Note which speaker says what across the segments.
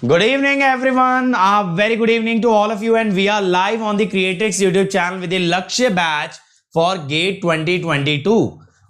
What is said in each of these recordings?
Speaker 1: Good evening, everyone. A very good evening to all of you, and we are live on the Creatrix YouTube channel with the Lakshya batch for GATE 2022.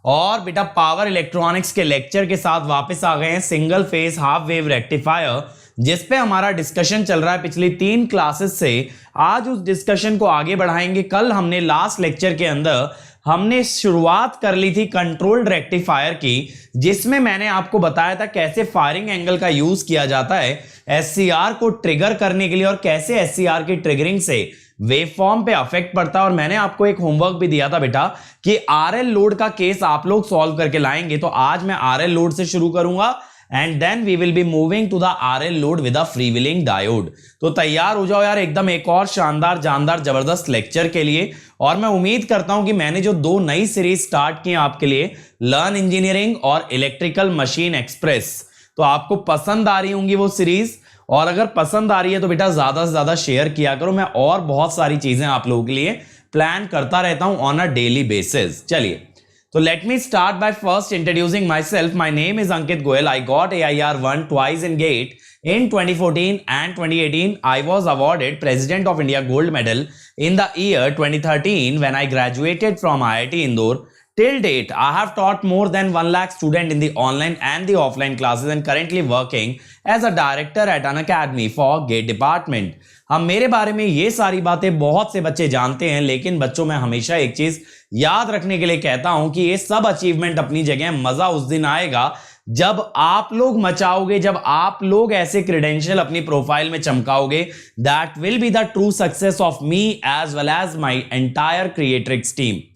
Speaker 1: और बेटा power electronics के lecture के साथ वापस आ गए हैं single phase half wave rectifier, जिस पे हमारा डिस्कशन चल रहा है पिछली 3 क्लासेस से। आज उस डिस्कशन को आगे बढ़ाएंगे। कल हमने लास्ट लेक्चर के अंदर हमने शुरुआत कर ली थी कंट्रोल्ड रेक्टिफायर की, जिसमें मैंने आपको बताया था कैसे फायरिंग एंगल का यूज किया जाता है एससीआर को ट्रिगर करने के लिए और कैसे एससीआर की ट्रिगरिंग से वेवफॉर्म पे अफेक्ट पड़ता है। और मैंने आपको एक होमवर्क भी दिया था बेटा कि आरएल लोड का केस आप लोग सॉल्व करके लाएंगे। तो आज मैं आरएल लोड से शुरू करूंगा and then we will be moving to the RL load with a freewheeling diode. तो तैयार हो जाओ यार एकदम एक और शानदार जानदार जबरदस्त लेक्चर के लिए। और मैं उम्मीद करता हूं कि मैंने जो 2 नई सीरीज स्टार्ट की आपके लिए, लर्न इंजीनियरिंग और इलेक्ट्रिकल मशीन एक्सप्रेस, तो आपको पसंद आ रही होंगी वो सीरीज। और अगर पसंद आ रही है तो बेटा ज्यादा से ज्यादा शेयर किया करो। मैं और बहुत सारी चीजें आप लोगों के लिए प्लान करता रहता हूं ऑन अ डेली बेसिस। चलिए, तो let me start by first introducing myself. My name is Ankit Goyal. I got AIR 1 twice in GATE. In 2014 and 2018, I was awarded President of India Gold Medal. In the year 2013, when I graduated from IIT Indore, till date, I have taught more than 1 lakh students in the online and the offline classes and currently working as a director at an academy for GATE department. हम मेरे बारे में ये सारी बातें बहुत से बच्चे जानते हैं, लेकिन बच्चों में हमेशा एक चीज याद रखने के लिए कहता हूं कि ये सब अचीवमेंट अपनी जगह, मजा उस दिन आएगा जब आप लोग मचाओगे, जब आप लोग ऐसे क्रेडेंशियल अपनी प्रोफाइल में चमकाओगे। That will be the true success of me as well as my entire Creatrix team.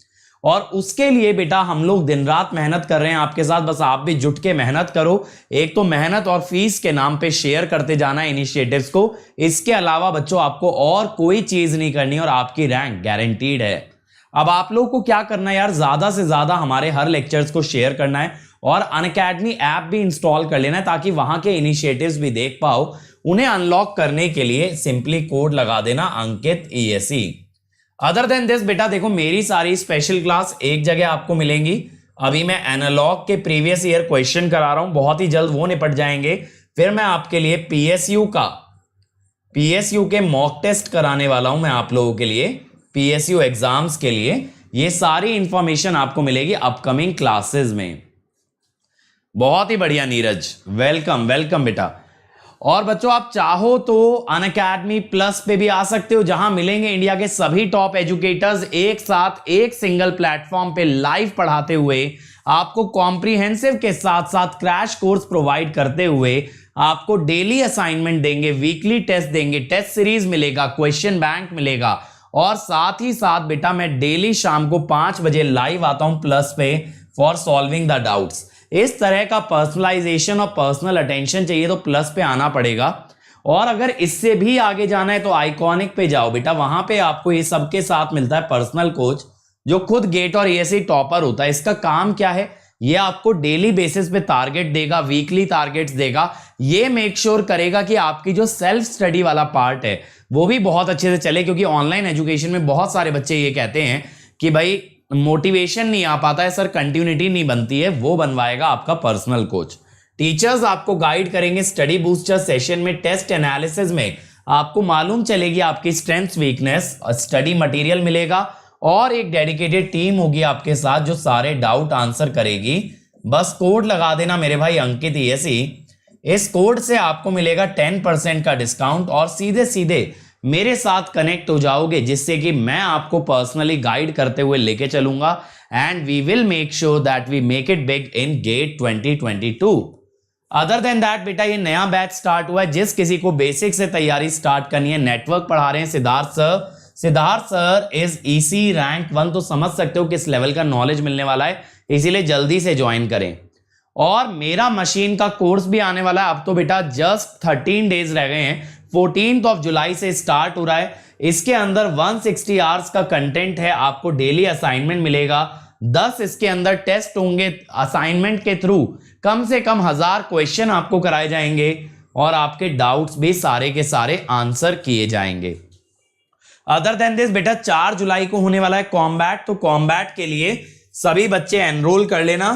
Speaker 1: और उसके लिए बेटा हम लोग दिन रात मेहनत कर रहे हैं आपके साथ। बस आप भी जुट के मेहनत करो। एक तो मेहनत और फीस के नाम पे शेयर करते जाना है इनिशिएटिव्स को। इसके अलावा बच्चों आपको और कोई चीज नहीं करनी और आपकी रैंक गारंटीड है। अब आप लोग को क्या करना है यार, ज्यादा से ज्यादा हमारे हर लेक्चर्स को शेयर करना है और अनअकैडमी ऐप भी इंस्टॉल कर लेना है ताकि वहां के इनिशिएटिव्स भी देख पाओ। उन्हें अनलॉक करने के लिए सिंपली कोड लगा देना अंकित ESE। अदर देन दिस बेटा देखो, मेरी सारी स्पेशल क्लास एक जगह आपको मिलेंगी। अभी मैं एनालॉग के प्रीवियस ईयर क्वेश्चन करा रहा हूं, बहुत ही जल्द वो निपट जाएंगे। फिर मैं आपके लिए पीएसयू के मॉक टेस्ट कराने वाला हूं मैं आप लोगों के लिए, पीएसयू एग्जाम्स के लिए। ये सारी इंफॉर्मेशन आपको मिलेगी अपकमिंग क्लासेस में। बहुत ही बढ़िया नीरज, वेलकम वेलकम बेटा। और बच्चों आप चाहो तो अनअकैडमी प्लस पे भी आ सकते हो, जहां मिलेंगे इंडिया के सभी टॉप एजुकेटर्स एक साथ एक सिंगल प्लेटफॉर्म पे लाइव पढ़ाते हुए, आपको कॉम्प्रिहेंसिव के साथ साथ क्रैश कोर्स प्रोवाइड करते हुए, आपको डेली असाइनमेंट देंगे, वीकली टेस्ट देंगे, टेस्ट सीरीज मिलेगा, क्वेश्चन बैंक मिलेगा। और साथ ही साथ बेटा मैं डेली शाम को 5 बजे लाइव आता हूं प्लस पे फॉर सॉल्विंग द डाउट्स। इस तरह का पर्सनलाइजेशन और पर्सनल अटेंशन चाहिए तो प्लस पे आना पड़ेगा। और अगर इससे भी आगे जाना है तो आइकॉनिक पे जाओ बेटा, वहां पे आपको ये सबके साथ मिलता है पर्सनल कोच जो खुद गेट और ESE टॉपर होता है। इसका काम क्या है, ये आपको डेली बेसिस पे टारगेट देगा, वीकली टारगेट्स देगा। ये मेक श्योर करेगा कि आपकी जो सेल्फ स्टडी वाला पार्ट है वो भी बहुत अच्छे से चले, क्योंकि ऑनलाइन एजुकेशन में बहुत सारे बच्चे ये कहते हैं कि भाई मोटिवेशन नहीं आ पाता है सर, कंटिन्यूटी नहीं बनती है। वो बनवाएगा आपका पर्सनल कोच। टीचर्स आपको गाइड करेंगे स्टडी बूस्टर सेशन में, टेस्ट एनालिसिस में आपको मालूम चलेगी आपकी स्ट्रेंथ वीकनेस, स्टडी मटेरियल मिलेगा और एक डेडिकेटेड टीम होगी आपके साथ जो सारे डाउट आंसर करेगी। बस कोड लगा देना मेरे भाई अंकित ESE। इस कोड से आपको मिलेगा 10% का डिस्काउंट और सीधे सीधे मेरे साथ कनेक्ट हो जाओगे, जिससे कि मैं आपको पर्सनली गाइड करते हुए लेके चलूंगा and we will make sure that we make it big in GATE 2022। Other than that बेटा ये नया बैच स्टार्ट हुआ है। जिस किसी को बेसिक से तैयारी स्टार्ट करनी है, नेटवर्क पढ़ा रहे हैं Siddharth sir is EC rank 1, तो समझ सकते हो किस लेवल का नॉलेज मिलने वाला है, इसीलिए जल्दी से ज्वाइन करें। और मेरा मशीन का कोर्स भी आने वाला है। अब तो बेटा जस्ट 13 डेज रह गए हैं, 14 जुलाई से स्टार्ट हो रहा है। इसके अंदर 160 आवर्स का कंटेंट है, आपको डेली असाइनमेंट मिलेगा, 10 इसके अंदर टेस्ट होंगे। असाइनमेंट के थ्रू कम से कम 1000 क्वेश्चन आपको कराए जाएंगे और आपके डाउट्स भी सारे के सारे आंसर किए जाएंगे। अदर देन दिस बेटा 4 जुलाई को होने वाला है कॉम्बैट, तो कॉम्बैट के लिए सभी बच्चे एनरोल कर लेना।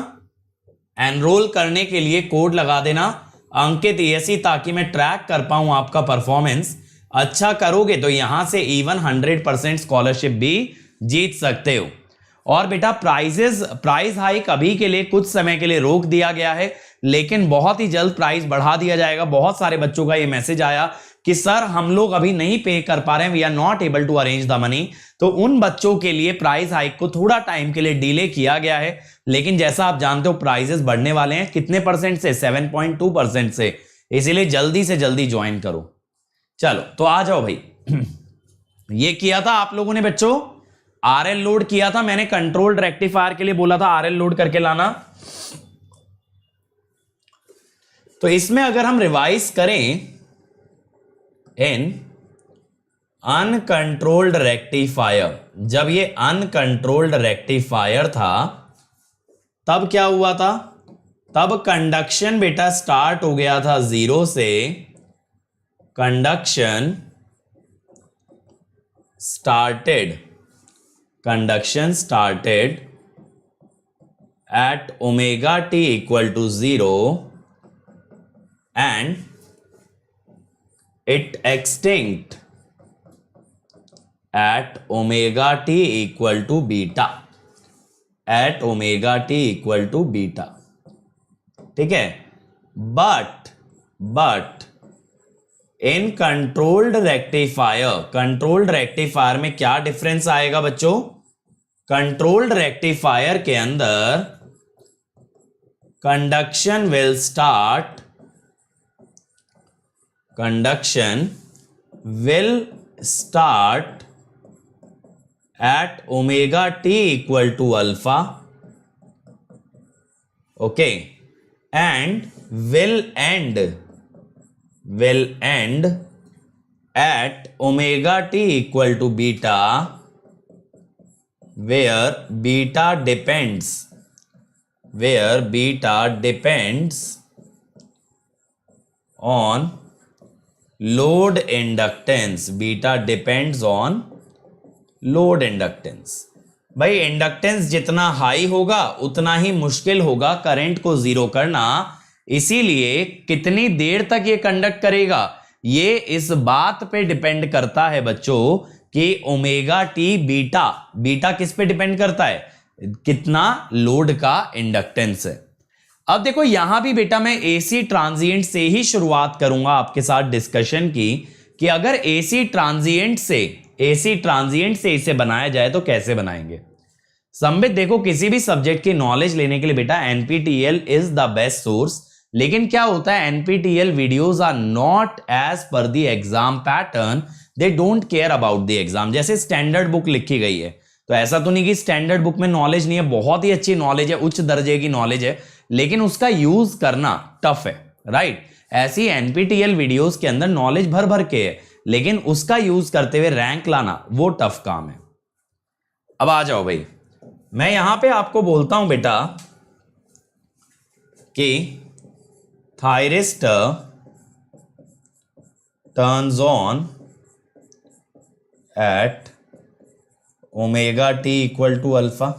Speaker 1: एनरोल करने के लिए कोड लगा देना अंकित यसी, ताकि मैं ट्रैक कर पाऊं आपका परफॉर्मेंस। अच्छा करोगे तो यहां से इवन 100% स्कॉलरशिप भी जीत सकते हो। और बेटा प्राइस हाइक अभी के लिए कुछ समय के लिए रोक दिया गया है, लेकिन बहुत ही जल्द प्राइस बढ़ा दिया जाएगा। बहुत सारे बच्चों का ये मैसेज आया कि सर हम लोग अभी नहीं पे कर पा रहे हैं, we are not able to arrange the money. तो उन बच्चों के लिए प्राइस हाइक को थोड़ा टाइम के लिए डिले किया गया है, लेकिन जैसा आप जानते हो प्राइजेस बढ़ने वाले हैं। कितने परसेंट से? 7.2% से। इसीलिए जल्दी से जल्दी ज्वाइन करो। चलो तो आ जाओ भाई। ये किया था आप लोगों ने बच्चों, आरएल लोड किया था मैंने, कंट्रोल्ड रेक्टिफायर के लिए बोला था आरएल लोड करके लाना। तो इसमें अगर हम रिवाइज करें, इन अनकंट्रोल्ड रेक्टिफायर, जब ये अनकंट्रोल्ड रेक्टिफायर था तब क्या हुआ था? तब कंडक्शन बेटा स्टार्ट हो गया था 0 से। Conduction started at omega t equal to 0 and it extinct at omega t equal to beta, at omega t equal to beta, ठीक है। बट इन कंट्रोल्ड रेक्टिफायर में क्या डिफरेंस आएगा बच्चों? कंट्रोल्ड रेक्टिफायर के अंदर conduction will start at omega T equal to alpha, okay, and will end at omega t equal to beta, where beta depends on load inductance, भाई inductance जितना high होगा उतना ही मुश्किल होगा करंट को जीरो करना। इसीलिए कितनी देर तक ये कंडक्ट करेगा, ये इस बात पे डिपेंड करता है बच्चों कि ओमेगा टी बीटा किस पे डिपेंड करता है? कितना लोड का इंडक्टेंस है। अब देखो यहां भी बेटा मैं एसी ट्रांजिएंट से ही शुरुआत करूंगा आपके साथ डिस्कशन की, कि अगर एसी ट्रांजिएंट से इसे बनाया जाए तो कैसे बनाएंगे। संबित देखो किसी भी सब्जेक्ट की नॉलेज लेने के लिए बेटा NPTEL is the best source, लेकिन क्या होता है NPTEL videos are not as per the exam pattern, they don't care about the exam. जैसे स्टैंडर्ड बुक लिखी गई है तो ऐसा तो नहीं कि स्टैंडर्ड बुक में नॉलेज नहीं है, बहुत ही अच्छी नॉलेज है, उच्च दर्जे की नॉलेज है, लेकिन उसका यूज करना टफ है, राइट। ऐसी एनपीटीईएल वीडियोस के अंदर नॉलेज भर भर के है, लेकिन उसका यूज करते हुए रैंक लाना वो टफ काम है। अब आ जाओ भाई, मैं यहां पे आपको बोलता हूं बेटा कि thyristor turns on at omega T equal to alpha.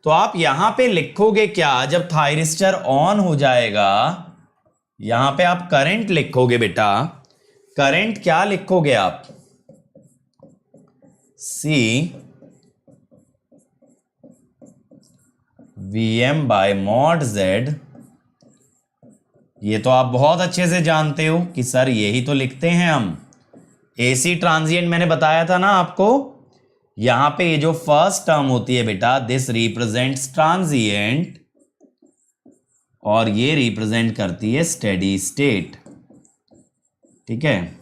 Speaker 1: तो आप यहां पे लिखोगे क्या जब थायरिस्टर ऑन हो जाएगा? यहां पे आप करंट लिखोगे बेटा। करंट क्या लिखोगे आप? सी Vm बाय मॉड Z। ये तो आप बहुत अच्छे से जानते हो कि सर यही तो लिखते हैं हम। एसी ट्रांजिएंट मैंने बताया था ना आपको, यहां पे ये जो फर्स्ट टर्म होती है बेटा, दिस रिप्रेजेंट्स ट्रांजिएंट और ये रिप्रेजेंट करती है स्टेडी स्टेट, ठीक है।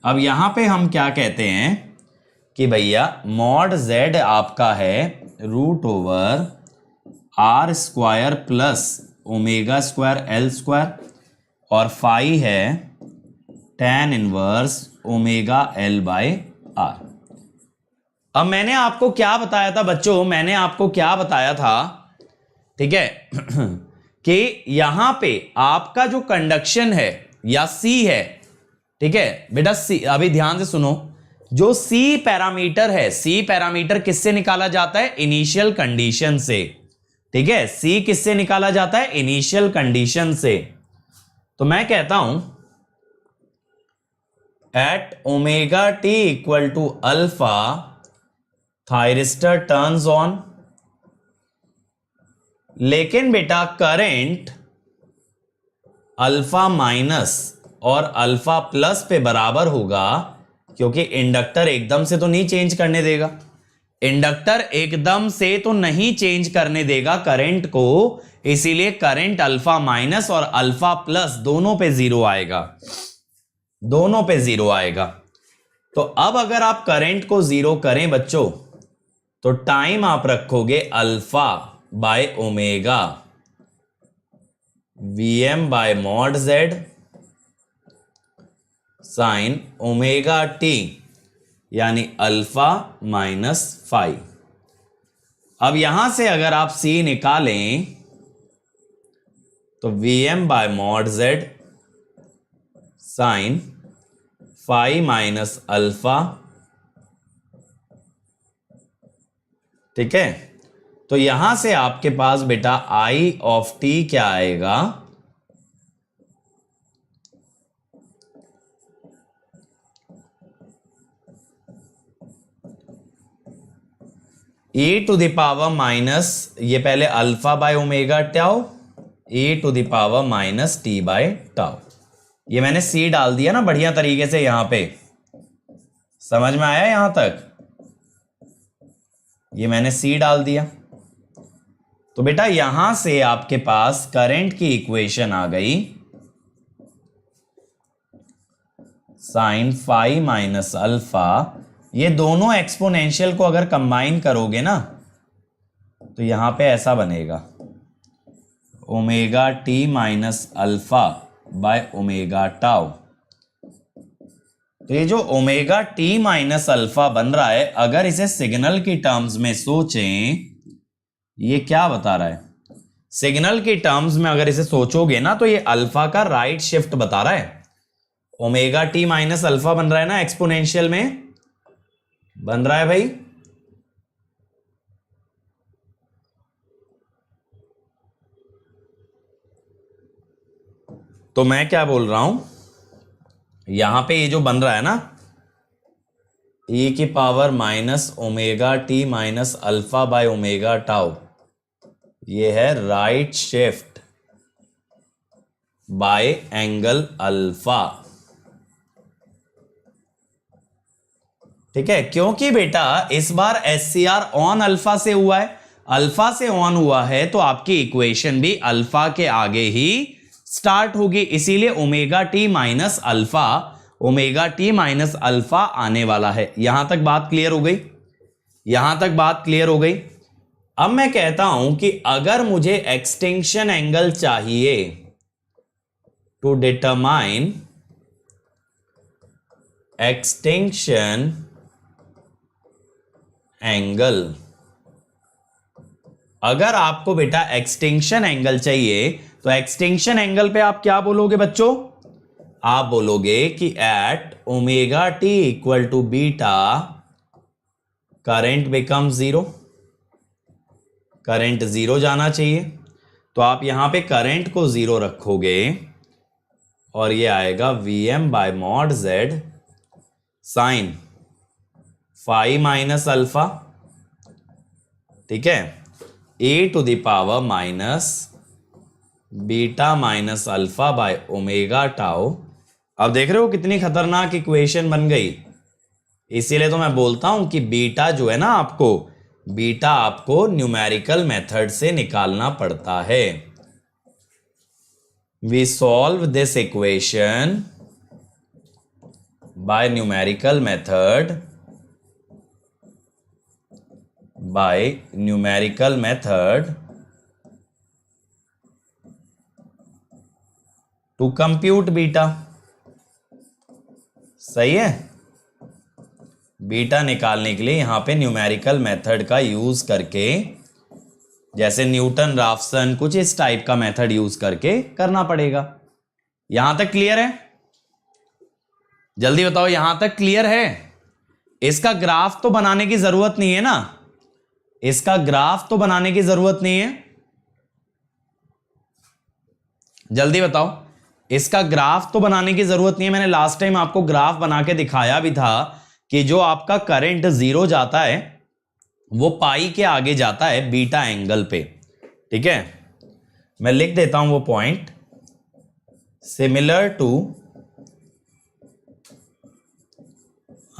Speaker 1: अब यहां पे हम क्या कहते हैं कि भैया मॉड Z आपका है root over R square plus omega square L square, और फाई है tan inverse omega L by R. अब मैंने आपको क्या बताया था बच्चों, मैंने आपको क्या बताया था, ठीक है, कि यहां पे आपका जो कंडक्शन है या C है, ठीक है बेटा, C अभी ध्यान से सुनो, जो C पैरामीटर है, C पैरामीटर किससे निकाला जाता है? इनिशियल कंडीशन से, ठीक है, सी किससे निकाला जाता है? इनिशियल कंडीशन से। तो मैं कहता हूं at omega T equal to alpha thyristor turns on, लेकिन बेटा करंट अल्फा माइनस और अल्फा प्लस पे बराबर होगा, क्योंकि इंडक्टर एकदम से तो नहीं चेंज करने देगा, इंडक्टर एकदम से तो नहीं चेंज करने देगा करंट को, इसीलिए करंट अल्फा माइनस और अल्फा प्लस दोनों पे जीरो आएगा, दोनों पे जीरो आएगा। तो अब अगर आप करंट को जीरो करें बच्चों, तो टाइम आप रखोगे alpha by omega Vm by mod Z sine omega T, यानी अल्फा माइनस फाइव। अब यहां से अगर आप C निकालें तो Vm by mod Z sine five minus alpha, ठीक है। तो यहां से आपके पास बेटा I ऑफ t क्या आएगा? e to the power minus, ये पहले alpha by omega tau, e to the power minus T by tau. ये मैंने c डाल दिया ना बढ़िया तरीके से, यहां पे समझ में आया? यहां तक ये मैंने c डाल दिया। तो बेटा यहां से आपके पास करंट की इक्वेशन आ गई साइन फाइव माइनस अल्फा। ये दोनों एक्सपोनेंशियल को अगर कंबाइन करोगे ना, तो यहां पे ऐसा बनेगा omega T minus alpha by omega tau. तो ये जो ओमेगा टी माइनस अल्फा बन रहा है, अगर इसे सिग्नल की टर्म्स में सोचें, ये क्या बता रहा है? सिग्नल की टर्म्स में अगर इसे सोचोगे ना, तो ये अल्फा का राइट शिफ्ट बता रहा है। ओमेगा टी माइनस अल्फा बन रहा है ना, एक्सपोनेंशियल में बन रहा है भाई। तो मैं क्या बोल रहा हूं, यहां पे ये जो बन रहा है ना, e की power minus omega T minus alpha by omega tau, ये है right shift by angle alpha, ठीक है। क्योंकि बेटा इस बार SCR ऑन अल्फा से हुआ है, अल्फा से ऑन हुआ है, तो आपकी इक्वेशन भी अल्फा के आगे ही स्टार्ट होगी, इसीलिए omega T minus alpha, omega T minus alpha आने वाला है। यहां तक बात क्लियर हो गई? यहां तक बात क्लियर हो गई? अब मैं कहता हूं कि अगर मुझे एक्सटिंक्शन एंगल चाहिए टू डिटरमाइन एक्सटिंक्शन एंगल, अगर आपको बेटा एक्सटिंक्शन एंगल चाहिए, तो एक्सटिंक्शन एंगल पे आप क्या बोलोगे बच्चों? आप बोलोगे कि at omega T equal to beta current become zero, current zero जाना चाहिए। तो आप यहां पे करंट को जीरो रखोगे और ये आएगा Vm by mod Z sine five minus alpha, ठीक है, e to the power minus beta minus alpha by omega tau. अब देख रहे हो कितनी खतरनाक इक्वेशन बन गई। इसीलिए तो मैं बोलता हूं कि बीटा जो है ना, बीटा आपको न्यूमेरिकल मेथड से निकालना पड़ता है। We solve this equation by numerical method, to compute beta. सही है? बीटा निकालने के लिए यहां पे न्यूमेरिकल मेथड का यूज करके, जैसे न्यूटन राफसन, कुछ इस टाइप का मेथड यूज करके करना पड़ेगा। यहां तक क्लियर है? जल्दी बताओ, यहां तक क्लियर है? इसका ग्राफ तो बनाने की जरूरत नहीं है ना, इसका ग्राफ तो बनाने की जरूरत नहीं है। जल्दी बताओ। इसका ग्राफ तो बनाने की जरूरत नहीं है, मैंने लास्ट टाइम आपको ग्राफ बना के दिखाया भी था कि जो आपका करंट जीरो जाता है वो पाई के आगे जाता है बीटा एंगल पे। ठीक है, मैं लिख देता हूं वो point. Similar to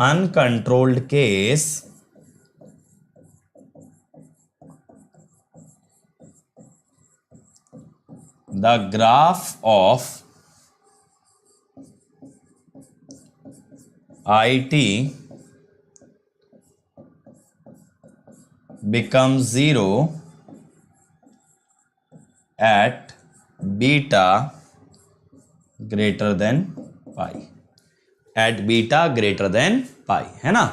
Speaker 1: uncontrolled case the graph of IT becomes zero at beta greater than pi, at beta greater than pi, है ना।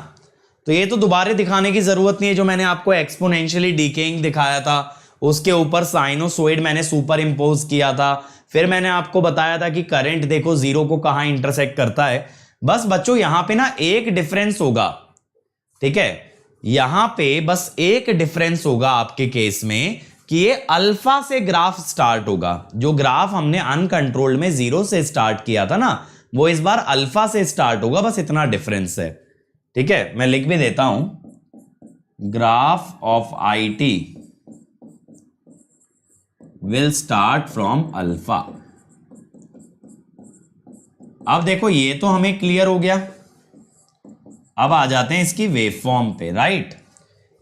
Speaker 1: तो ये तो दोबारा दिखाने की जरूरत नहीं है, जो मैंने आपको एक्सपोनेंशियली डीकेइंग दिखाया था उसके ऊपर साइनोसॉइड मैंने सुपर इंपोज किया था। फिर मैंने आपको बताया था कि करंट देखो जीरो को कहां इंटरसेक्ट करता है। बस बच्चों यहां पे ना एक डिफरेंस होगा, ठीक है, यहां पे बस एक डिफरेंस होगा आपके केस में कि ये अल्फा से ग्राफ स्टार्ट होगा। जो ग्राफ हमने अनकंट्रोल्ड में जीरो से स्टार्ट किया था ना, वो इस बार अल्फा से स्टार्ट होगा, बस इतना डिफरेंस है। ठीक है, मैं लिख भी देता हूं, graph of IT will start from alpha. अब देखो ये तो हमें क्लियर हो गया। अब आ जाते हैं इसकी वेवफॉर्म पे, राइट।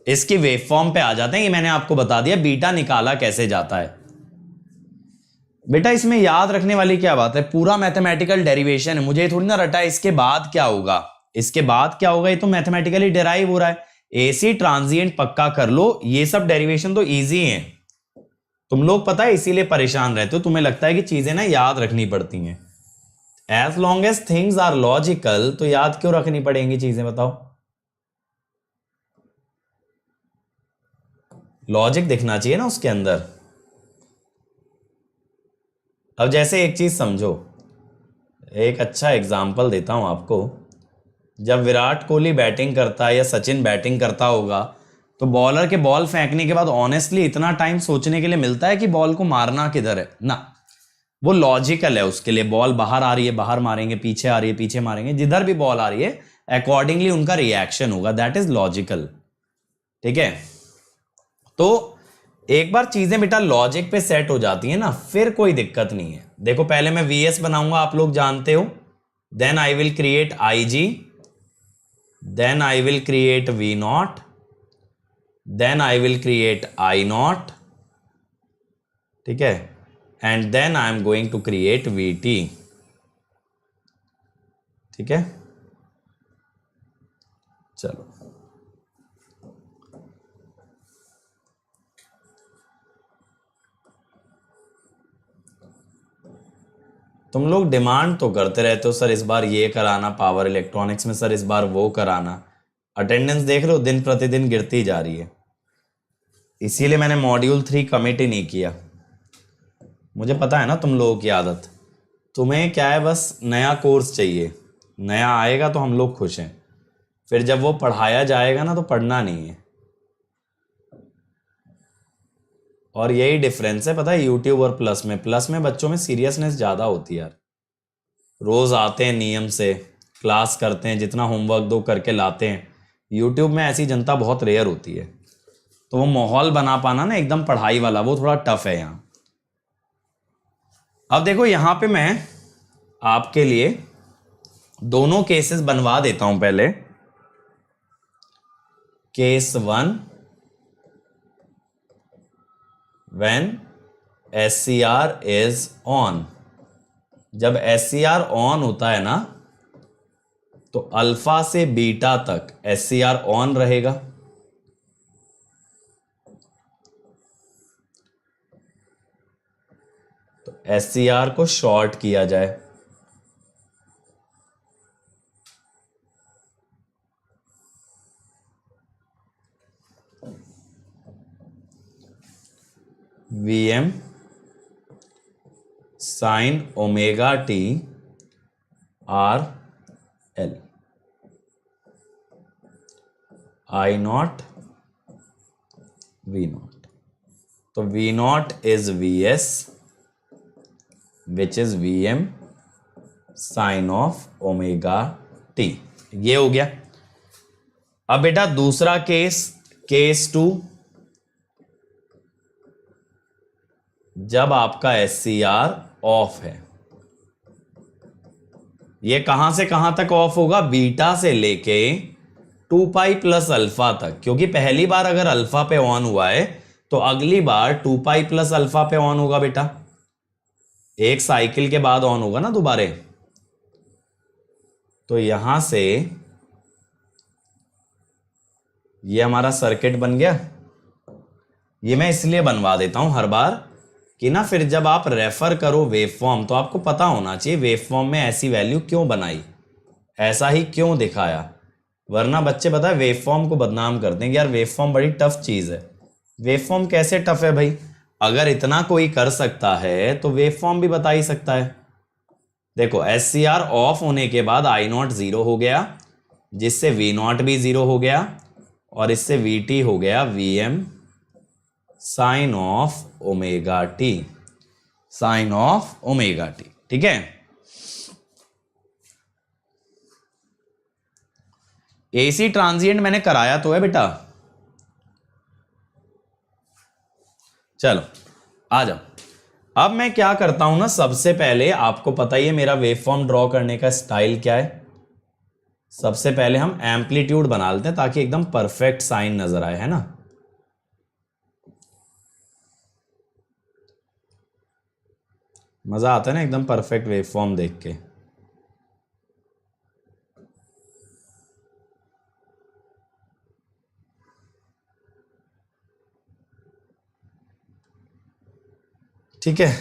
Speaker 1: इसकी वेवफॉर्म पे आ जाते हैं। ये मैंने आपको बता दिया बीटा निकाला कैसे जाता है। बेटा इसमें याद रखने वाली क्या बात है, पूरा मैथमेटिकल डेरिवेशन है, मुझे थोड़ी ना रटा इसके बाद क्या होगा, इसके बाद क्या होगा, ये तो मैथमेटिकली डिराइव हो रहा है। एसी ट्रांजिएंट पक्का कर लो, ये सब डेरिवेशन तो इजी है। तुम लोग पता है इसीलिए परेशान रहते हो, तुम्हें लगता है कि चीजें ना याद रखनी पड़ती हैं। As long as things are logical तो याद क्यों रखनी पड़ेंगी चीजें, बताओ। लॉजिक दिखना चाहिए ना उसके अंदर। अब जैसे एक चीज समझो, एक अच्छा एग्जाम्पल देता हूं आपको। जब विराट कोहली बैटिंग करता है या सचिन बैटिंग करता होगा तो बॉलर के बॉल फेंकने के बाद ऑनेस्टली इतना टाइम सोचने के लिए मिलता है कि बॉल को मारना किधर है ना। वो लॉजिकल है उसके लिए, बॉल बाहर आ रही है बाहर मारेंगे, पीछे आ रही है पीछे मारेंगे, जिधर भी बॉल आ रही है अकॉर्डिंगली उनका रिएक्शन होगा, दैट इज लॉजिकल। ठीक है, तो एक बार चीजें बेटा लॉजिक पे सेट हो जाती है ना, फिर कोई दिक्कत नहीं है। देखो पहले मैं VS बनाऊंगा, आप लोग जानते हो, then I will create IG, then I will create V0, then I will create I0, ठीक है, and then I am going to create VT। ठीक है, चलो तुम लोग डिमांड तो करते रहते हो सर इस बार ये कराना पावर इलेक्ट्रॉनिक्स में, सर इस बार वो कराना। अटेंडेंस देख लो दिन प्रतिदिन गिरती जा रही है, इसीलिए मैंने मॉड्यूल 3 कमिट ही नहीं किया। मुझे पता है ना तुम लोगों की आदत, तुम्हें क्या है बस नया कोर्स चाहिए, नया आएगा तो हम लोग खुश हैं, फिर जब वो पढ़ाया जाएगा ना तो पढ़ना नहीं है। और यही डिफरेंस है पता है यूट्यूब और प्लस में बच्चों में सीरियसनेस ज़्यादा होती है यार। रोज़ आते हैं नियम से, क्लास करते हैं, जितना होमवर्क दो करके लाते हैं। यूट्यूब में ऐसी जनता बहुत रेयर होती है, तो वो माहौल बना पाना ना एकदम पढ़ाई वाला वो थोड़ा टफ है यहाँ। अब देखो यहाँ पे मैं आपके लिए दोनों केसेस बनवा देता हूं पहले। Case 1, when SCR is on. जब SCR ऑन होता है ना तो अल्फा से बीटा तक SCR ऑन रहेगा। तो SCR को शॉर्ट किया जाए, VM sine omega t RL, I0 V0। तो V0 is VS, which is Vm sine of omega T. ये हो गया। अब बेटा दूसरा केस 2, जब आपका SCR ऑफ है। ये कहां से कहां तक ऑफ होगा? बीटा से लेके 2 पाई प्लस अल्फा तक, क्योंकि पहली बार अगर अल्फा पे ऑन हुआ है तो अगली बार 2 पाई प्लस अल्फा पे ऑन होगा बेटा, एक साइकिल के बाद ऑन होगा ना दोबारे। तो यहां से ये हमारा सर्किट बन गया। ये मैं इसलिए बनवा देता हूं हर बार कि ना फिर जब आप रेफर करो वेवफॉर्म तो आपको पता होना चाहिए वेवफॉर्म में ऐसी वैल्यू क्यों बनाई, ऐसा ही क्यों दिखाया। वरना बच्चे पता है वेवफॉर्म को बदनाम करते हैं कि यार वेवफॉर्म बड़ी टफ चीज है। वेवफॉर्म कैसे टफ है भाई? अगर इतना कोई कर सकता है तो वेवफॉर्म भी बता ही सकता है। देखो SCR ऑफ होने के बाद I0 0 हो गया, जिससे V0 भी 0 हो गया, और इससे VT हो गया Vm sine of omega T, sine of omega T. ठीक है। AC ट्रांजिएंट मैंने कराया तो है बेटा। चलो आ जाओ। अब मैं क्या करता हूं ना, सबसे पहले आपको पता ही है मेरा वेवफॉर्म ड्रॉ करने का स्टाइल क्या है। सबसे पहले हम एम्पलीट्यूड बना लेते हैं ताकि एकदम परफेक्ट साइन नजर आए, है ना। मजा आता है ना एकदम परफेक्ट वेवफॉर्म देख के। ठीक है।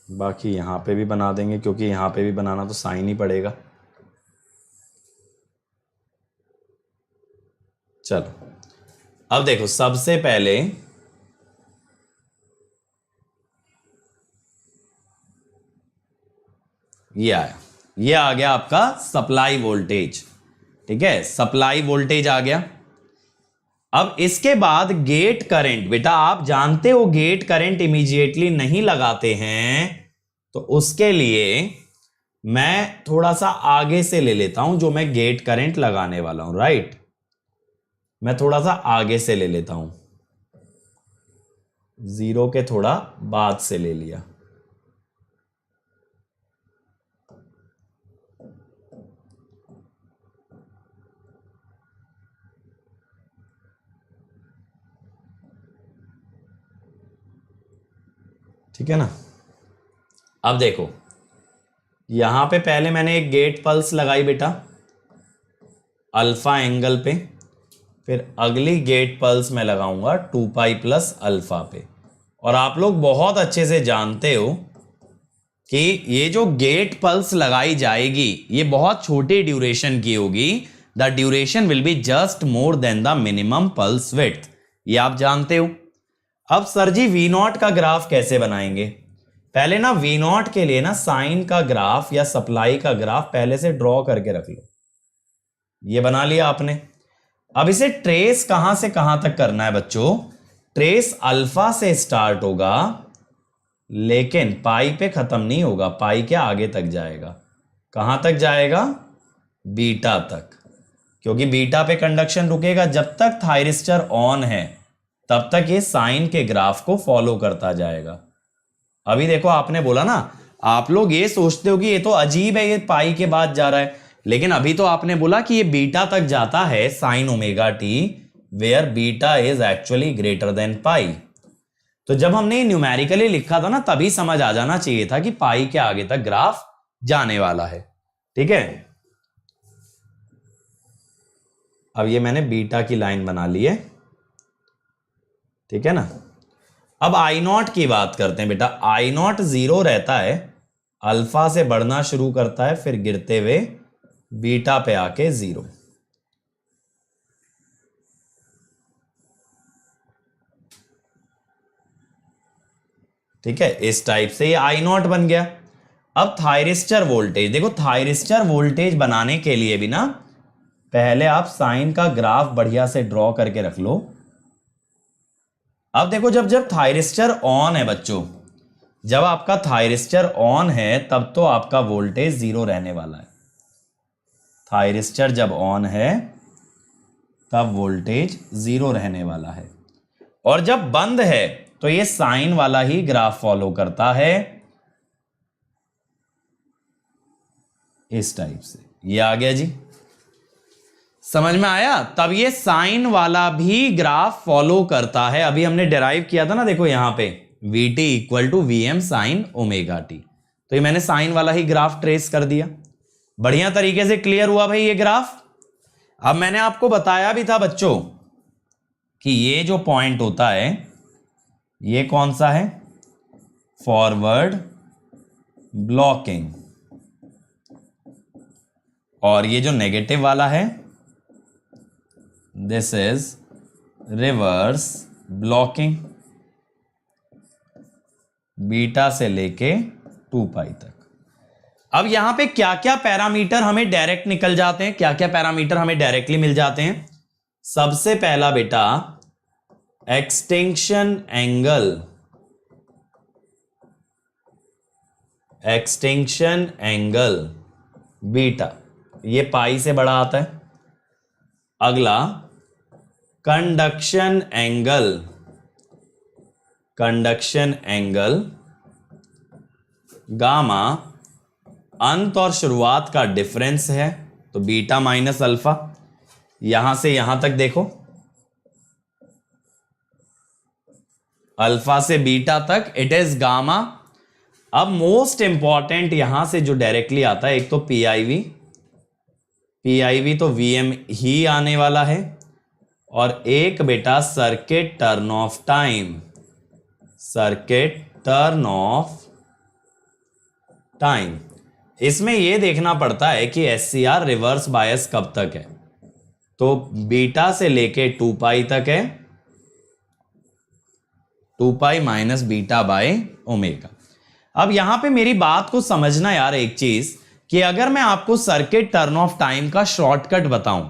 Speaker 1: बाकी यहां पे भी बना देंगे क्योंकि यहां पे भी बनाना तो साइन ही पड़ेगा। चलो अब देखो, सबसे पहले ये आया, ये आ गया आपका सप्लाई वोल्टेज। ठीक है, सप्लाई वोल्टेज आ गया। अब इसके बाद गेट करंट, बेटा आप जानते हो गेट करंट इमीडिएटली नहीं लगाते हैं, तो उसके लिए मैं थोड़ा सा आगे से ले लेता हूं जो मैं गेट करंट लगाने वाला हूं। राइट, मैं थोड़ा सा आगे से ले लेता हूं, 0 के थोड़ा बाद से ले लिया। ठीक है ना। अब देखो यहां पे पहले मैंने एक गेट पल्स लगाई बेटा अल्फा एंगल पे, फिर अगली गेट पल्स मैं लगाऊंगा 2 पाई प्लस अल्फा पे। और आप लोग बहुत अच्छे से जानते हो कि ये जो गेट पल्स लगाई जाएगी ये बहुत छोटी ड्यूरेशन की होगी। The duration will be just more than the minimum pulse width, ये आप जानते हो। अब सर जी V0 का ग्राफ कैसे बनाएंगे? पहले ना V0 के लिए ना साइन का ग्राफ या सप्लाई का ग्राफ पहले से ड्रॉ करके रख लो। ये बना लिया आपने। अब इसे ट्रेस कहां से कहां तक करना है बच्चों? ट्रेस अल्फा से स्टार्ट होगा लेकिन पाई पे खत्म नहीं होगा, पाई के आगे तक जाएगा। कहां तक जाएगा? बीटा तक, क्योंकि बीटा पे कंडक्शन रुकेगा। जब तक थायरिस्टर ऑन है तब तक ये साइन के ग्राफ को फॉलो करता जाएगा। अभी देखो आपने बोला ना, आप लोग ये सोचते हो कि ये तो अजीब है, ये पाई के बाद जा रहा है, लेकिन अभी तो आपने बोला कि ये बीटा तक जाता है sine omega t, where beta is actually greater than pi. तो जब हमने न्यूमेरिकली लिखा था ना तभी समझ आ जाना चाहिए था कि पाई के आगे तक ग्राफ जाने वाला है। ठीक है, अब ये मैंने बीटा की लाइन बना ली है। ठीक है ना। अब I0 की बात करते हैं बेटा। I0 0 रहता है, अल्फा से बढ़ना शुरू करता है, फिर गिरते हुए बीटा पे आके 0। ठीक है, इस टाइप से ये I0 बन गया। अब थायरिस्टर वोल्टेज देखो, थायरिस्टर वोल्टेज बनाने के लिए भी ना पहले आप साइन का ग्राफ बढ़िया से ड्रॉ करके रख लो। अब देखो जब जब थायरिस्टर ऑन है बच्चों, जब आपका थायरिस्टर ऑन है तब तो आपका वोल्टेज 0 रहने वाला है। थायरिस्टर जब ऑन है तब वोल्टेज 0 रहने वाला है, और जब बंद है तो ये साइन वाला ही ग्राफ फॉलो करता है, इस टाइप से। ये आ गया जी, समझ में आया? तब ये साइन वाला भी ग्राफ फॉलो करता है। अभी हमने डिराइव किया था ना, देखो यहां पे Vt equal to Vm sine omega T, तो ये मैंने साइन वाला ही ग्राफ ट्रेस कर दिया। बढ़िया तरीके से क्लियर हुआ भाई ये ग्राफ। अब मैंने आपको बताया भी था बच्चों कि ये जो पॉइंट होता है ये कौन सा है? फॉरवर्ड ब्लॉकिंग, और ये जो नेगेटिव वाला है this is reverse blocking, beta से लेके 2 पाई तक। अब यहां पे क्या क्या पैरामीटर हमें डायरेक्ट निकल जाते हैं, क्या क्या पैरामीटर हमें डायरेक्टली मिल जाते हैं? सबसे पहला बेटा extinction angle, extinction angle beta, ये पाई से बड़ा आता है। अगला conduction angle, conduction angle gamma अंत और शुरुआत का डिफरेंस है, तो बीटा माइनस अल्फा। यहां से यहां तक देखो, अल्फा से बीटा तक इट इज गामा। अब मोस्ट इंपॉर्टेंट यहां से जो डायरेक्टली आता है, एक तो पीआईवी, पीआईवी तो वीएम ही आने वाला है, और एक बेटा circuit turn off time, circuit turn off time. इसमें यह देखना पड़ता है कि एससीआर रिवर्स बायस कब तक है, तो बीटा से लेके 2 पाई तक है, 2 pi minus beta by omega. अब यहां पे मेरी बात को समझना यार एक चीज, कि अगर मैं आपको सर्किट टर्न ऑफ टाइम का शॉर्टकट बताऊं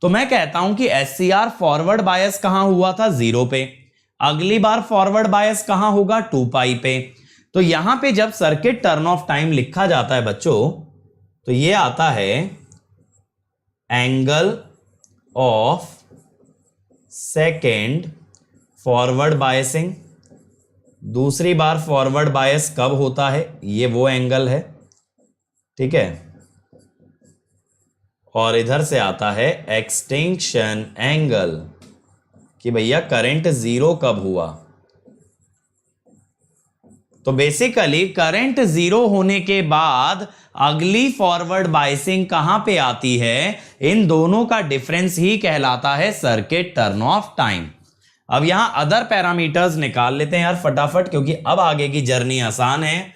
Speaker 1: तो मैं कहता हूं कि एससीआर फॉरवर्ड बायस कहां हुआ था? 0 पे। अगली बार फॉरवर्ड बायस कहां होगा? 2 पाई पे। तो यहां पे जब सर्किट टर्न ऑफ टाइम लिखा जाता है बच्चों, तो ये आता है angle of second forward biasing. दूसरी बार फॉरवर्ड बायस कब होता है? ये वो एंगल है, ठीक है। और इधर से आता है एक्सटिंक्शन एंगल, कि भैया करंट 0 कब हुआ। तो बेसिकली करंट 0 होने के बाद अगली फॉरवर्ड बायसिंग कहां पे आती है? इन दोनों का डिफरेंस ही कहलाता है सर्किट टर्न ऑफ टाइम। अब यहां अदर पैरामीटर्स निकाल लेते हैं यार फटाफट, क्योंकि अब आगे की जर्नी आसान है।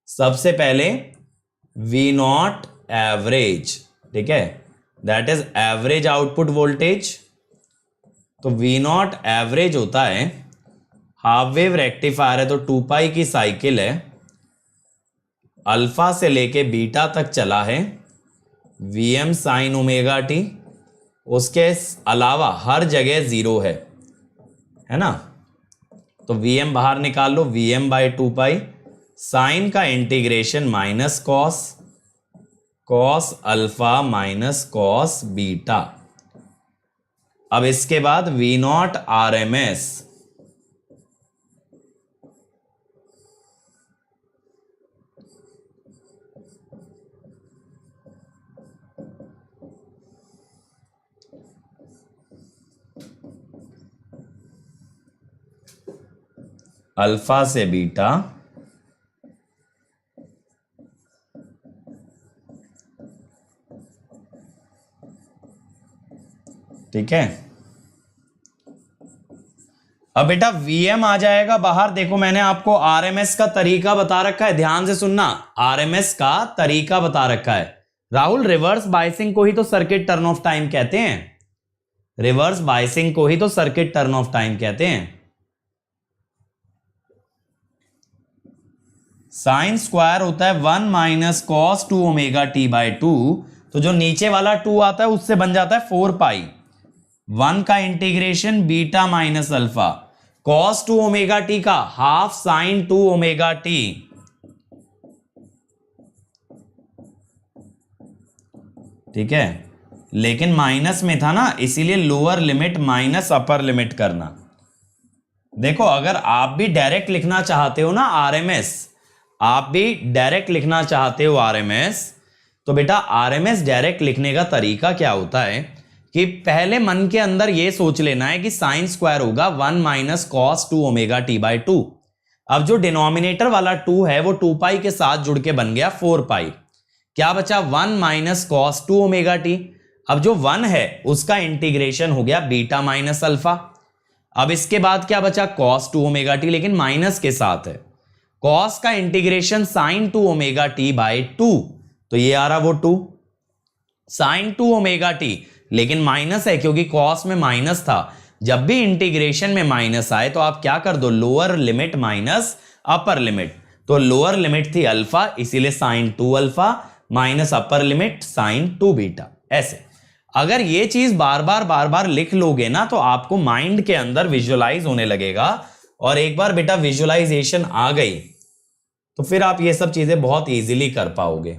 Speaker 1: सबसे पहले V0 एवरेज, ठीक है, that is average output voltage. तो V0 एवरेज होता है, हाफ वेव रेक्टिफायर है तो 2 पाई की साइकिल है, अल्फा से लेके बीटा तक चला है, Vm साइन ओमेगा टी, उसके अलावा हर जगह 0 है ना। तो Vm बाहर निकाल लो, Vm बाय 2 पाई, साइन का integration minus cos, cos alpha minus cos beta. अब इसके बाद V0 RMS, अल्फा से बीटा, ठीक है। अब बेटा Vm आ जाएगा बाहर। देखो मैंने आपको RMS का तरीका बता रखा है, ध्यान से सुनना, RMS का तरीका बता रखा है। राहुल, रिवर्स बायसिंग को ही तो सर्किट टर्न ऑफ टाइम कहते हैं, रिवर्स बायसिंग को ही तो सर्किट टर्न ऑफ टाइम कहते हैं। साइन स्क्वायर होता है 1 minus cos 2 omega T by 2, तो जो नीचे वाला 2 आता है उससे बन जाता है 4 पाई, 1 का integration beta minus alpha, cos 2 omega t का हाफ साइन 2 ओमेगा टी, ठीक है, लेकिन माइनस में था ना, इसीलिए lower limit minus upper limit करना। देखो अगर आप भी डायरेक्ट लिखना चाहते हो ना आरएमएस, आप भी डायरेक्ट लिखना चाहते हो आरएमएस, तो बेटा आरएमएस डायरेक्ट लिखने का तरीका क्या होता है कि पहले मन के अंदर यह सोच लेना है कि साइन स्क्वायर होगा 1 minus cos 2 omega t by 2। अब जो डिनोमिनेटर वाला 2 है वो 2 पाई के साथ जुड़ के बन गया 4 पाई, क्या बचा 1 माइनस कॉस 2 ओमेगा टी। अब जो 1 है उसका इंटीग्रेशन हो गया बीटा माइनस अल्फा। अब इसके बाद क्या बचा cos 2 ओमेगा टी, लेकिन माइनस के साथ है, cos का integration sin 2 omega t by 2, तो ये आ रहा वो 2 sin 2 ओमेगा टी, लेकिन माइनस है क्योंकि cos में माइनस था। जब भी इंटीग्रेशन में माइनस आए तो आप क्या कर दो, lower limit minus upper limit, तो लोअर लिमिट थी अल्फा इसीलिए sin 2 alpha minus upper limit sin 2 beta. ऐसे अगर ये चीज बार बार लिख लोगे ना तो आपको माइंड के अंदर विजुअलाइज होने लगेगा, और एक बार बेटा विजुअलाइजेशन आ गई तो फिर आप ये सब चीजें बहुत इजीली कर पाओगे।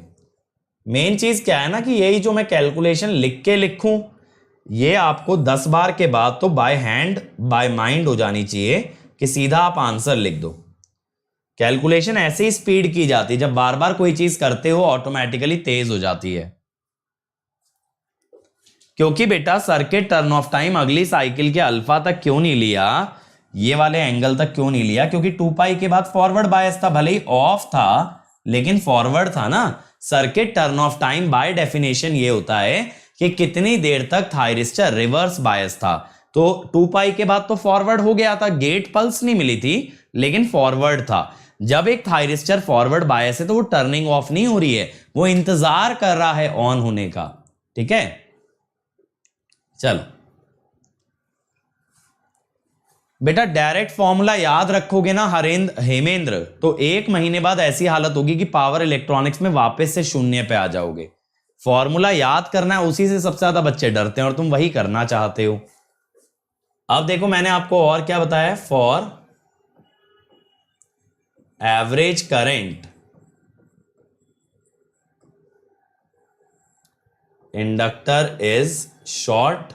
Speaker 1: मेन चीज क्या है ना कि यही जो मैं कैलकुलेशन लिख के लिखूं, ये आपको 10 बार के बाद तो बाय हैंड बाय माइंड हो जानी चाहिए कि सीधा आप आंसर लिख दो। कैलकुलेशन ऐसे ही स्पीड की जाती है, जब बार बार कोई चीज करते हो ऑटोमेटिकली तेज हो जाती है। क्योंकि बेटा सर्किट टर्न ऑफ टाइम अगली साइकिल के अल्फा तक क्यों नहीं लिया, ये वाले एंगल तक क्यों नहीं लिया, क्योंकि 2 पाई के बाद फॉरवर्ड बायस था, भले ही ऑफ था लेकिन फॉरवर्ड था ना। Circuit turn off time by definition ये होता है कि कितनी देर तक थायरिस्टर रिवर्स बायस था, तो 2 पाई के बाद तो फॉरवर्ड हो गया था, गेट पल्स नहीं मिली थी लेकिन फॉरवर्ड था। जब एक थायरिस्टर फॉरवर्ड बायस है तो वो टर्निंग ऑफ नहीं हो रही है, वो इंतजार कर रहा है ऑन होने का, ठीक है। चलो बेटा डायरेक्ट फॉर्मूला याद रखोगे ना हेमेंद्र, तो 1 महीने बाद ऐसी हालत होगी कि पावर इलेक्ट्रॉनिक्स में वापस से शून्य पे आ जाओगे। फॉर्मूला याद करना है, उसी से सबसे ज्यादा बच्चे डरते हैं और तुम वही करना चाहते हो। अब देखो मैंने आपको और क्या बताया, for average current inductor is short,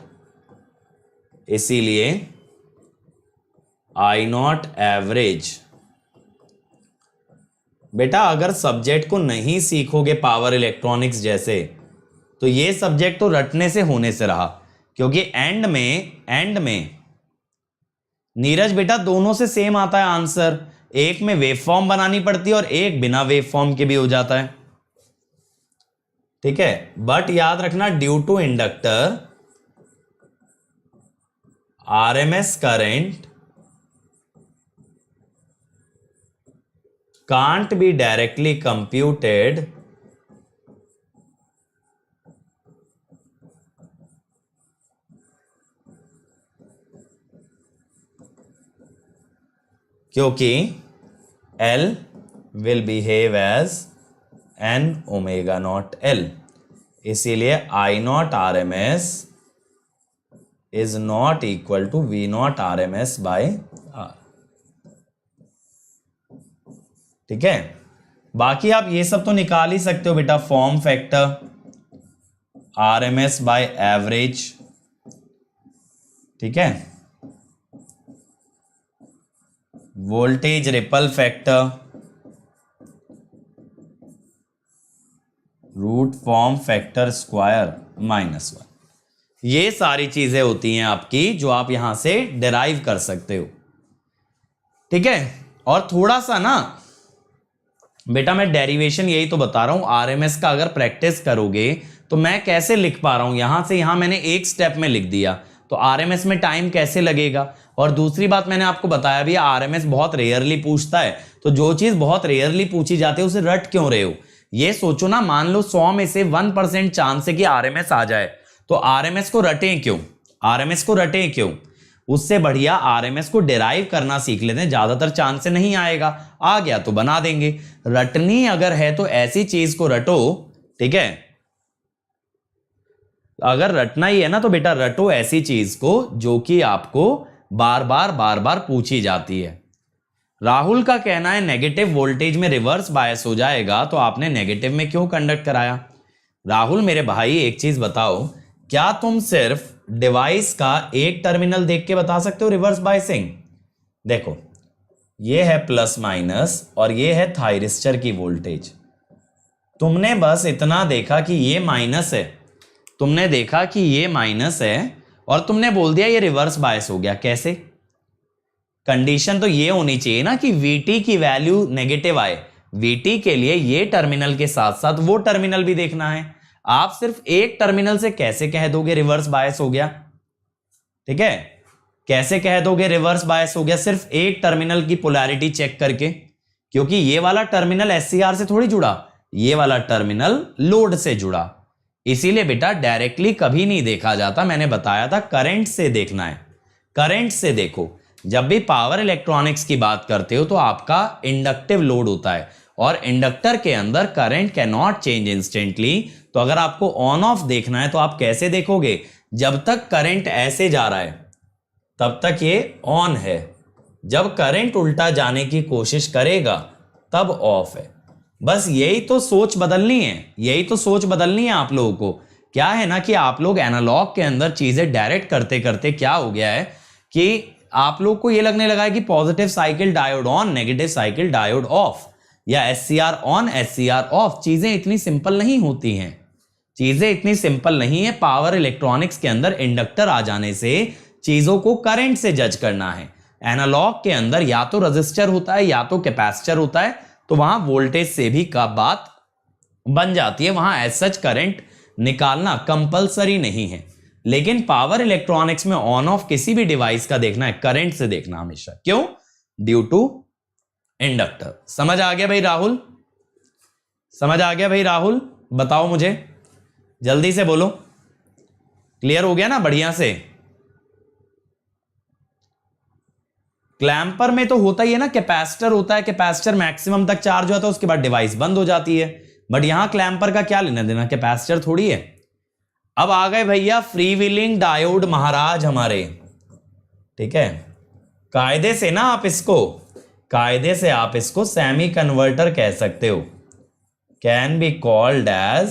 Speaker 1: इसीलिए आई नॉट एवरेज। बेटा अगर सब्जेक्ट को नहीं सीखोगे पावर इलेक्ट्रॉनिक्स जैसे, तो ये सब्जेक्ट तो रटने से होने से रहा, क्योंकि एंड में नीरज बेटा दोनों से सेम आता है आंसर, एक में वेवफॉर्म बनानी पड़ती है और एक बिना वेवफॉर्म के भी हो जाता है, ठीक है। बट याद रखना due to inductor RMS current can't be directly computed क्योंकि L will behave as n omega naught L, इसीलिए I naught RMS is not equal to V naught RMS by R, ठीक है। बाकी आप ये सब तो निकाल ही सकते हो बेटा, form factor, RMS by average, ठीक है, voltage ripple factor, root form factor square -1, ये सारी चीजें होती हैं आपकी जो आप यहां से डिराइव कर सकते हो, ठीक है। और थोड़ा सा ना बेटा मैं डेरिवेशन यही तो बता रहा हूं, आरएमएस का अगर प्रैक्टिस करोगे तो मैं कैसे लिख पा रहा हूं, यहां से यहां मैंने एक स्टेप में लिख दिया, तो आरएमएस में टाइम कैसे लगेगा। और दूसरी बात मैंने आपको बताया भी, आरएमएस बहुत रेयरली पूछता है, तो जो चीज बहुत रेयरली पूछी जाती है उसे रट क्यों रहे हो। ये सोचो ना, मान लो 100 में से 1% चांस है कि आरएमएस आ जाए, तो आरएमएस को रटें क्यों, आरएमएस को रटें क्यों, उससे बढ़िया आरएमएस को डिराइव करना सीख लेते हैं, ज्यादातर चांस से नहीं आएगा, आ गया तो बना देंगे। रटनी अगर है तो ऐसी चीज को रटो, ठीक है, अगर रटना ही है ना तो बेटा रटो ऐसी चीज को जो कि आपको बार बार पूछी जाती है। राहुल का कहना है नेगेटिव वोल्टेज में रिवर्स बायस हो जाएगा, तो आपने नेगेटिव में क्यों कंडक्ट कराया? राहुल मेरे भाई एक चीज बताओ, क्या तुम सिर्फ डिवाइस का एक टर्मिनल देख के बता सकते हो रिवर्स बायसिंग? देखो, ये है प्लस माइनस और ये है थायरिस्टर की वोल्टेज। तुमने बस इतना देखा कि ये माइनस है, तुमने देखा कि ये माइनस है और तुमने बोल दिया ये रिवर्स बायस हो गया। कैसे? कंडीशन तो ये होनी चाहिए ना कि VT की वैल्यू नेगेटिव आए। VT के लिए ये टर्मिनल के साथ साथ वो टर्मिनल भी देखना है। आप सिर्फ एक टर्मिनल से कैसे कह दोगे रिवर्स बायस हो गया? ठीक है, कैसे कह दोगे रिवर्स बायस हो गया सिर्फ एक टर्मिनल की पोलैरिटी चेक करके? क्योंकि ये वाला टर्मिनल SCR से थोड़ी जुड़ा, ये वाला टर्मिनल लोड से जुड़ा। इसीलिए बेटा डायरेक्टली कभी नहीं देखा जाता, मैंने बताया था करंट से देखना है। करंट से देखो, जब भी पावर इलेक्ट्रॉनिक्स की बात करते हो तो आपका इंडक्टिव लोड होता है और इंडक्टर के अंदर current can not change instantly. तो अगर आपको ऑन ऑफ देखना है तो आप कैसे देखोगे? जब तक करंट ऐसे जा रहा है तब तक ये ऑन है, जब करंट उल्टा जाने की कोशिश करेगा तब ऑफ है। बस यही तो सोच बदलनी है, यही तो सोच बदलनी है आप लोगों को। क्या है ना कि आप लोग एनालॉग के अंदर चीजें डायरेक्ट करते करते क्या हो गया है कि आप लोग को ये लगने लगा है कि positive cycle diode on, negative cycle diode off, या SCR ऑन SCR ऑफ। चीजें इतनी सिंपल नहीं होती हैं, चीजें इतनी सिंपल नहीं है। पावर इलेक्ट्रॉनिक्स के अंदर इंडक्टर आ जाने से चीजों को करंट से जज करना है। एनालॉग के अंदर या तो रजिस्टर होता है या तो कैपेसिटर होता है, तो वहां वोल्टेज से भी का बात बन जाती है, वहां एज सच करंट निकालना कंपलसरी नहीं है। लेकिन पावर इलेक्ट्रॉनिक्स में ऑन ऑफ किसी भी डिवाइस का देखना है करंट से देखना हमेशा। क्यों? Due to inductor. समझ आ गया भाई राहुल? समझ आ गया भाई राहुल? बताओ मुझे, जल्दी से बोलो। क्लियर हो गया ना बढ़िया से? क्लैंपर में तो होता ही है ना, कैपेसिटर होता है, कैपेसिटर मैक्सिमम तक चार्ज होता है, उसके बाद डिवाइस बंद हो जाती है। बट यहां क्लैंपर का क्या लेना देना, कैपेसिटर थोड़ी है। अब आ गए भैया फ्री व्हीलिंग डायोड महाराज हमारे। ठीक है, कायदे से ना आप इसको, कायदे से आप इसको सेमी कन्वर्टर कह सकते हो, can be called as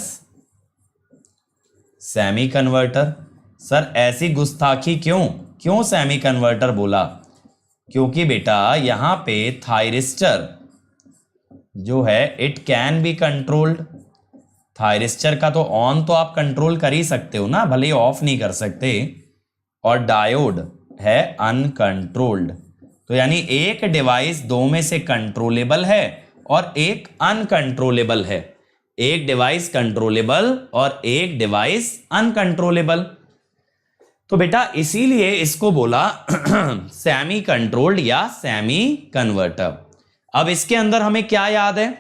Speaker 1: semi converter. Sir ऐसी गुस्ताखी क्यों, क्यों सेमी कन्वर्टर बोला? क्योंकि बेटा यहां पे थायरिस्टर जो है it can be controlled. Thyristor का तो ऑन तो आप कंट्रोल कर ही सकते हो ना, भले ही ऑफ नहीं कर सकते। और डायोड है अनकंट्रोल्ड। तो यानी एक डिवाइस दो में से कंट्रोलेबल है और एक अनकंट्रोलेबल है। एक डिवाइस कंट्रोलेबल और एक डिवाइस अनकंट्रोलेबल। तो बेटा इसीलिए इसको बोला सेमी कंट्रोल्ड या सेमी कन्वर्टर। अब इसके अंदर हमें क्या याद है?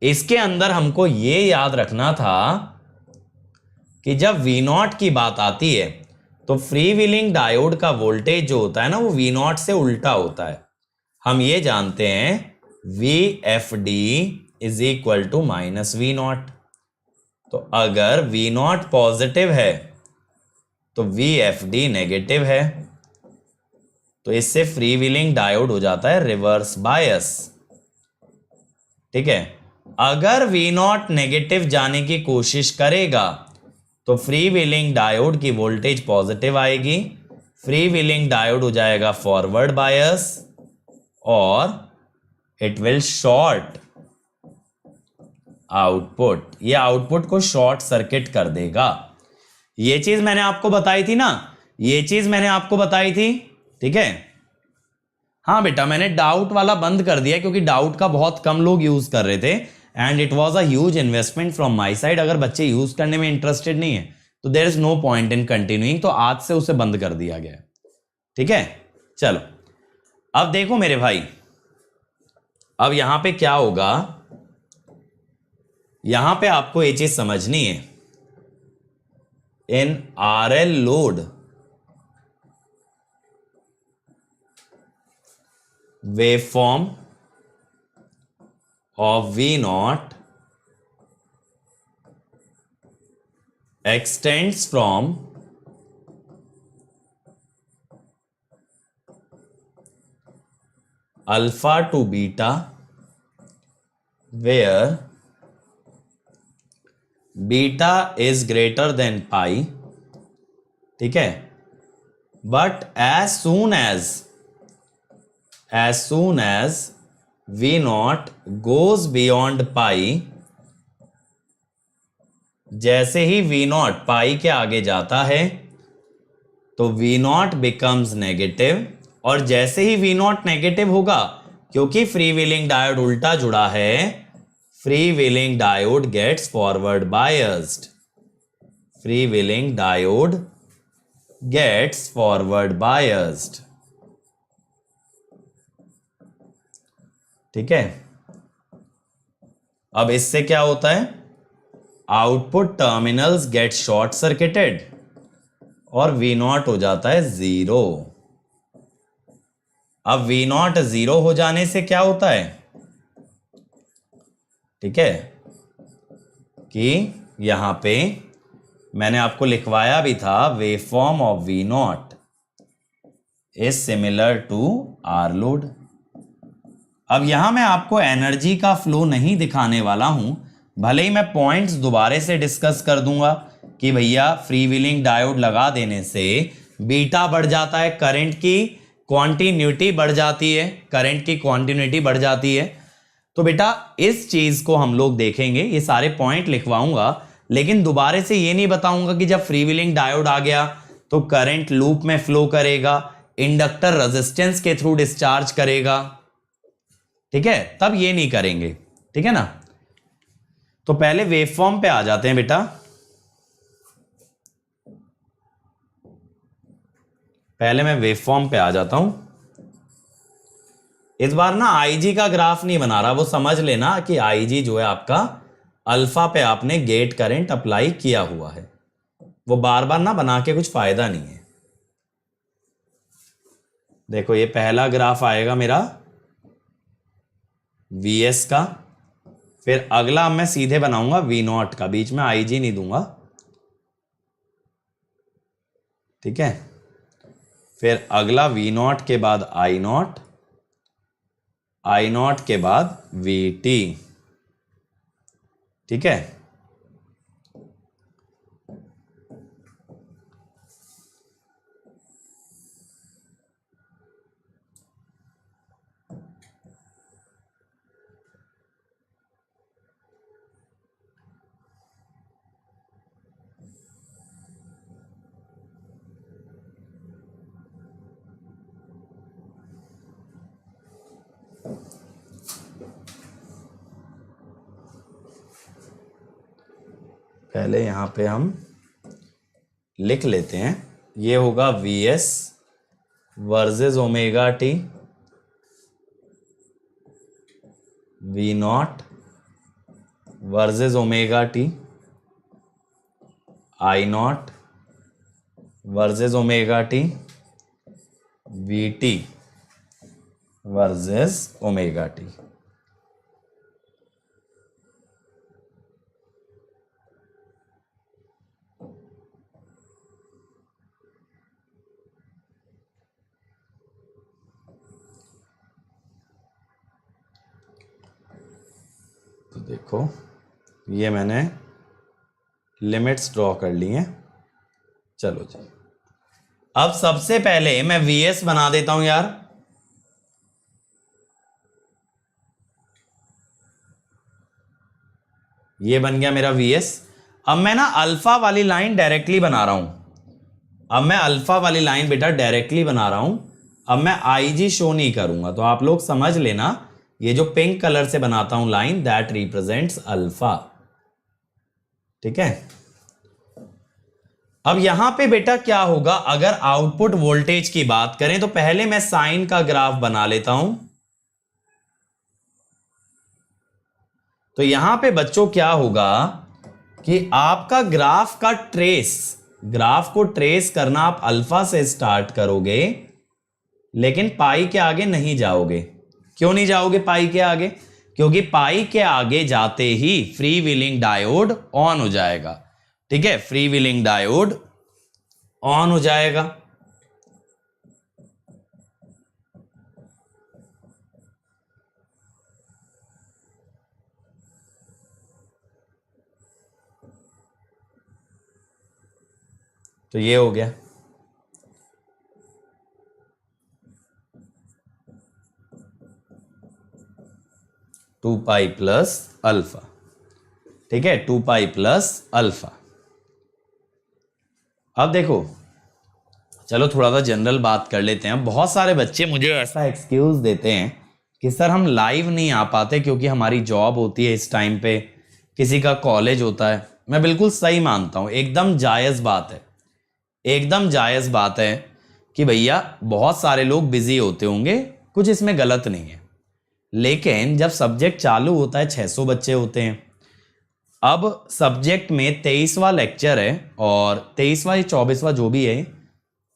Speaker 1: इसके अंदर हमको यह याद रखना था कि जब V0 की बात आती है तो फ्री व्हीलिंग डायोड का वोल्टेज जो होता है ना वो V0 से उल्टा होता है। हम ये जानते हैं VFD is equal to minus V0। तो अगर V0 पॉजिटिव है तो VFD नेगेटिव है, तो इससे फ्री व्हीलिंग डायोड हो जाता है रिवर्स बायस। ठीक है, अगर V0 नेगेटिव जाने की कोशिश करेगा तो फ्री व्हीलिंग डायोड की वोल्टेज पॉजिटिव आएगी, फ्री व्हीलिंग डायोड हो जाएगा फॉरवर्ड बायस और इट विल शॉर्ट आउटपुट। ये आउटपुट को शॉर्ट सर्किट कर देगा। ये चीज मैंने आपको बताई थी ना, ये चीज मैंने आपको बताई थी। ठीक है, हाँ बेटा मैंने डाउट वाला बंद कर दिया क्योंकि डाउट का बहुत कम लोग यूज कर रहे थे and it was a huge investment from my side. अगर बच्चे यूज करने में इंटरेस्टेड नहीं है तो there is no point in continuing, तो आज से उसे बंद कर दिया गया। ठीक है, चलो अब देखो मेरे भाई, अब यहां पे क्या होगा, यहां पे आपको ये चीज समझनी है। In RL load waveform of V0 extends from alpha to beta where beta is greater than pi, ठीक है, but as soon as V naught goes beyond pi, जैसे ही V नॉट पाई के आगे जाता है तो V नॉट बिकम्स नेगेटिव, और जैसे ही V नॉट नेगेटिव होगा, क्योंकि फ्री व्हीलिंग डायोड उल्टा जुड़ा है, free wheeling diode gets forward biased, free wheeling diode gets forward biased, ठीक है। अब इससे क्या होता है, output terminals get short circuited और V नॉट हो जाता है 0। अब V नॉट 0 हो जाने से क्या होता है, ठीक है, कि यहां पे मैंने आपको लिखवाया भी था, waveform of V not is similar to R load. अब यहां मैं आपको एनर्जी का फ्लो नहीं दिखाने वाला हूं, भले ही मैं पॉइंट्स दोबारा से डिस्कस कर दूंगा कि भैया फ्री व्हीलिंग डायोड लगा देने से बीटा बढ़ जाता है, करंट की क्वांटिन्यूटी बढ़ जाती है, करंट की क्वांटिन्यूटी बढ़ जाती है। तो बेटा इस चीज को हम लोग देखेंगे, ये सारे पॉइंट लिखवाऊंगा, लेकिन दोबारा से ये नहीं बताऊंगा कि जब फ्री व्हीलिंग डायोड आ गया तो करंट लूप में फ्लो करेगा, इंडक्टर रेजिस्टेंस के थ्रू डिस्चार्ज करेगा, ठीक है, तब ये नहीं करेंगे, ठीक है ना। तो पहले वेवफॉर्म पे आ जाते हैं बेटा, पहले मैं वेवफॉर्म पे आ जाता हूं। इस बार ना आईजी का ग्राफ नहीं बना रहा, वो समझ लेना कि आईजी जो है आपका अल्फा पे आपने गेट करंट अप्लाई किया हुआ है, वो बार बार ना बना के कुछ फायदा नहीं है। देखो ये पहला ग्राफ आएगा मेरा Vs का, फिर अगला मैं सीधे बनाऊंगा V नॉट का, बीच में आईजी नहीं दूंगा, ठीक है। फिर अगला V नॉट के बाद I नॉट, I नॉट के बाद VT, ठीक है। पहले यहां पे हम लिख लेते हैं, ये होगा Vs versus omega T, V not versus omega T, I not versus omega T, VT versus omega T. तो देखो ये मैंने लिमिट्स ड्रॉ कर ली हैं। चलो जी, अब सबसे पहले मैं Vs बना देता हूं यार, ये बन गया मेरा Vs। अब मैं ना अल्फा वाली लाइन डायरेक्टली बना रहा हूं, अब मैं अल्फा वाली लाइन बेटा डायरेक्टली बना रहा हूं, अब मैं IG शो नहीं करूंगा, तो आप लोग समझ लेना ये जो पिंक कलर से बनाता हूं लाइन, दैट रिप्रेजेंट्स अल्फा, ठीक है। अब यहां पे बेटा क्या होगा, अगर आउटपुट वोल्टेज की बात करें तो पहले मैं साइन का ग्राफ बना लेता हूं। तो यहां पे बच्चों क्या होगा कि आपका ग्राफ का ट्रेस, ग्राफ को ट्रेस करना आप अल्फा से स्टार्ट करोगे, लेकिन पाई के आगे नहीं जाओगे। क्यों नहीं जाओगे पाई के आगे? क्योंकि पाई के आगे जाते ही फ्री व्हीलिंग डायोड ऑन हो जाएगा, ठीक है, फ्री व्हीलिंग डायोड ऑन हो जाएगा। तो ये हो गया, टू पाई प्लस अल्फा, ठीक है, 2 पाई प्लस अल्फा। अब देखो, चलो थोड़ा सा जनरल बात कर लेते हैं। बहुत सारे बच्चे मुझे ऐसा एक्सक्यूज देते हैं कि सर हम लाइव नहीं आ पाते क्योंकि हमारी जॉब होती है इस टाइम पे, किसी का कॉलेज होता है। मैं बिल्कुल सही मानता हूं, एकदम जायज़ बात है, एकदम जायज़ बात है कि भैया बहुत सारे लोग बिजी होते होंगे, कुछ इसमें गलत नहीं है। लेकिन जब सब्जेक्ट चालू होता है 600 बच्चे होते हैं। अब सब्जेक्ट में 23वां लेक्चर है और 23वां या 24वां जो भी है,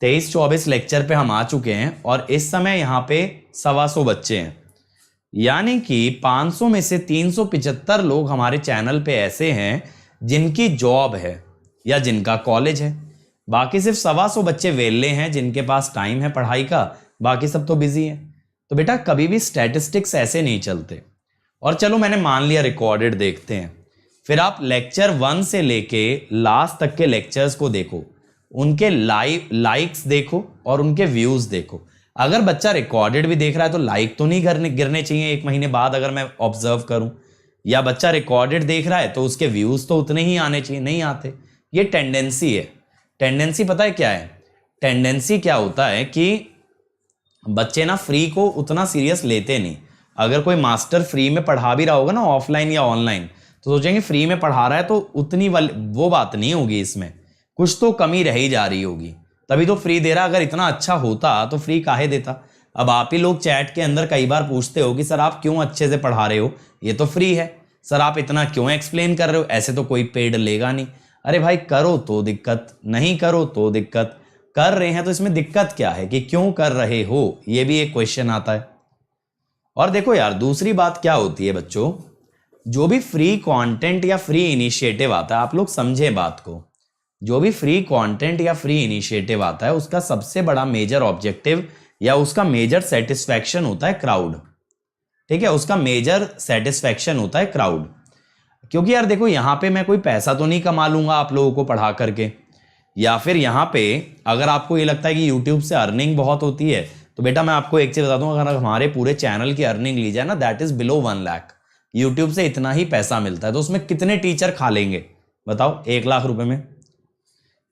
Speaker 1: 23-24 लेक्चर पे हम आ चुके हैं और इस समय यहाँ पे 125 बच्चे हैं। यानी कि 500 में से 375 लोग हमारे चैनल पे ऐसे हैं जिनकी जॉब है या जिनका कॉलेज है। बाकी सिर्फ 125 बच्चे वेले हैं जिनके पास टाइम है पढ़ाई का, बाकी सब तो बिजी हैं। तो बेटा कभी भी स्टैटिस्टिक्स ऐसे नहीं चलते। और चलो मैंने मान लिया रिकॉर्डेड देखते हैं, फिर आप लेक्चर 1 से लेके लास्ट तक के लेक्चर्स को देखो, उनके लाइक्स देखो और उनके व्यूज देखो। अगर बच्चा रिकॉर्डेड भी देख रहा है तो लाइक तो नहीं गिरने चाहिए 1 महीने बाद, अगर मैं ऑब्जर्व करूं। या बच्चा रिकॉर्डेड देख रहा है तो उसके व्यूज तो उतने ही आने चाहिए, नहीं आते। ये टेंडेंसी है। टेंडेंसी पता है क्या है? टेंडेंसी क्या होता है कि बच्चे ना फ्री को उतना सीरियस लेते नहीं। अगर कोई मास्टर फ्री में पढ़ा भी रहा होगा ना, ऑफलाइन या ऑनलाइन, तो सोचेंगे फ्री में पढ़ा रहा है तो उतनी वो बात नहीं होगी, इसमें कुछ तो कमी रह ही जा रही होगी, तभी तो फ्री दे रहा। अगर इतना अच्छा होता तो फ्री काहे देता। अब आप ही लोग चैट के अंदर कई बार पूछते हो कि सर आप क्यों अच्छे से पढ़ा रहे हो, ये तो फ्री है, सर आप इतना क्यों एक्सप्लेन कर रहे हो, ऐसे तो कोई पेड लेगा नहीं। अरे भाई करो तो दिक्कत, नहीं करो तो दिक्कत। कर रहे हैं तो इसमें दिक्कत क्या है कि क्यों कर रहे हो, ये भी एक क्वेश्चन आता है। और देखो यार दूसरी बात क्या होती है बच्चों, जो भी फ्री कंटेंट या फ्री इनिशिएटिव आता है, आप लोग समझे बात को, जो भी फ्री कंटेंट या फ्री इनिशिएटिव आता है उसका सबसे बड़ा मेजर ऑब्जेक्टिव या उसका मेजर सेटिस्फैक्शन होता है क्राउड। ठीक है, उसका मेजर सेटिस्फैक्शन होता है क्राउड। क्योंकि यार देखो यहां पे मैं कोई पैसा तो नहीं कमा लूंगा आप लोगों को पढ़ा करके, या फिर यहां पे अगर आपको ये लगता है कि यूट्यूब से अर्निंग बहुत होती है, तो बेटा मैं आपको एक चीज बता दूं, अगर हमारे पूरे चैनल की अर्निंग ली जाए ना, that is below 1 lakh. YouTube से इतना ही पैसा मिलता है, तो उसमें कितने टीचर खा लेंगे बताओ 1 लाख रुपए में।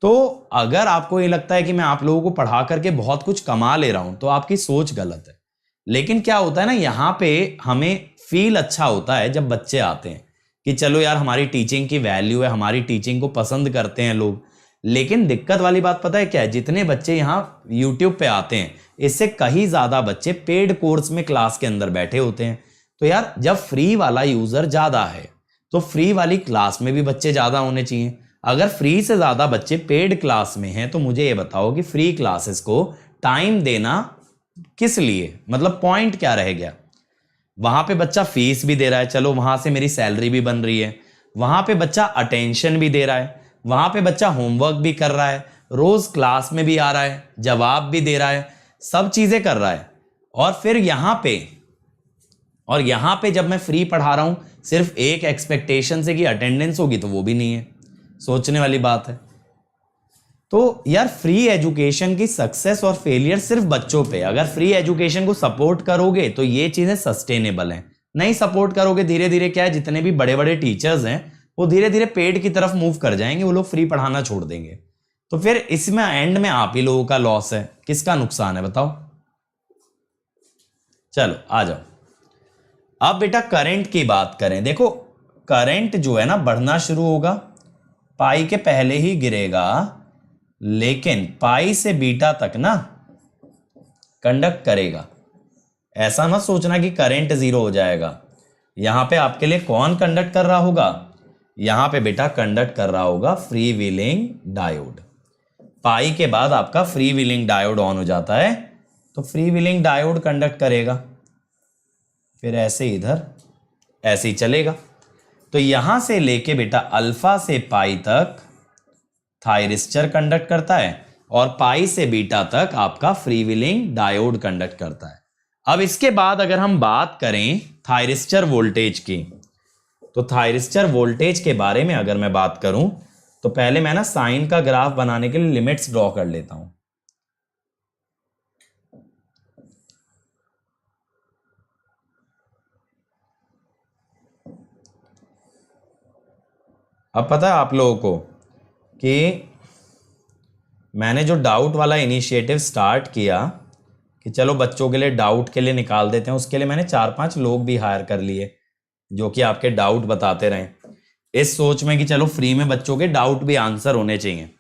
Speaker 1: तो अगर आपको ये लगता है कि मैं आप लोगों को पढ़ा करके बहुत कुछ कमा ले रहा हूं, तो आपकी सोच गलत है। लेकिन क्या होता है ना, यहां पे हमें फील अच्छा होता है जब बच्चे आते हैं कि चलो यार हमारी टीचिंग की वैल्यू है, हमारी टीचिंग को पसंद करते हैं लोग। लेकिन दिक्कत वाली बात पता है क्या है, जितने बच्चे यहाँ यूट्यूब पे आते हैं इससे कहीं ज्यादा बच्चे पेड कोर्स में क्लास के अंदर बैठे होते हैं। तो यार जब फ्री वाला यूजर ज्यादा है तो फ्री वाली क्लास में भी बच्चे ज्यादा होने चाहिए। अगर फ्री से ज्यादा बच्चे पेड क्लास में हैं तो मुझे ये बताओ कि फ्री क्लासेस को टाइम देना किस लिए, मतलब पॉइंट क्या रह गया। वहां पे बच्चा फीस भी दे रहा है, चलो वहां से मेरी सैलरी भी बन रही है, वहां पे बच्चा अटेंशन भी दे रहा है, वहां पे बच्चा होमवर्क भी कर रहा है, रोज क्लास में भी आ रहा है, जवाब भी दे रहा है, सब चीजें कर रहा है। और फिर यहां पे जब मैं फ्री पढ़ा रहा हूं सिर्फ एक एक्सपेक्टेशन से कि अटेंडेंस होगी, तो वो भी नहीं है। सोचने वाली बात है। तो यार फ्री एजुकेशन की सक्सेस और फेलियर सिर्फ बच्चों पे, अगर फ्री एजुकेशन को सपोर्ट करोगे तो ये चीजें सस्टेनेबल हैं, नहीं सपोर्ट करोगे धीरे धीरे क्या है, जितने भी बड़े बड़े टीचर्स हैं वो धीरे धीरे पेड की तरफ मूव कर जाएंगे, वो लोग फ्री पढ़ाना छोड़ देंगे। तो फिर इसमें एंड में आप ही लोगों का लॉस है, किसका नुकसान है बताओ। चलो आ जाओ, अब बेटा करंट की बात करें। देखो करंट जो है ना बढ़ना शुरू होगा, पाई के पहले ही गिरेगा, लेकिन पाई से बीटा तक ना कंडक्ट करेगा। ऐसा मत सोचना कि करंट 0 हो जाएगा। यहां पे आपके लिए कौन कंडक्ट कर रहा होगा, यहां पे बेटा कंडक्ट कर रहा होगा फ्री व्हीलिंग डायोड। पाई के बाद आपका फ्री व्हीलिंग डायोड ऑन हो जाता है, तो फ्री व्हीलिंग डायोड कंडक्ट करेगा, फिर ऐसे इधर ऐसे ही चलेगा। तो यहां से लेके बेटा अल्फा से पाई तक थायरिस्टर कंडक्ट करता है और पाई से बीटा तक आपका फ्री व्हीलिंग डायोड कंडक्ट करता है। अब इसके बाद अगर हम बात करें थायरिस्टर वोल्टेज की, तो थायरिस्टर वोल्टेज के बारे में अगर मैं बात करूं तो पहले मैं ना साइन का ग्राफ बनाने के लिए लिमिट्स ड्रॉ कर लेता हूं। अब पता है आप लोगों को कि मैंने जो डाउट वाला इनिशिएटिव स्टार्ट किया कि चलो बच्चों के लिए डाउट के लिए निकाल देते हैं, उसके लिए मैंने 4-5 लोग भी हायर कर लिए जो कि आपके डाउट बताते रहें, इस सोच में कि चलो फ्री में बच्चों के डाउट भी आंसर होने चाहिए।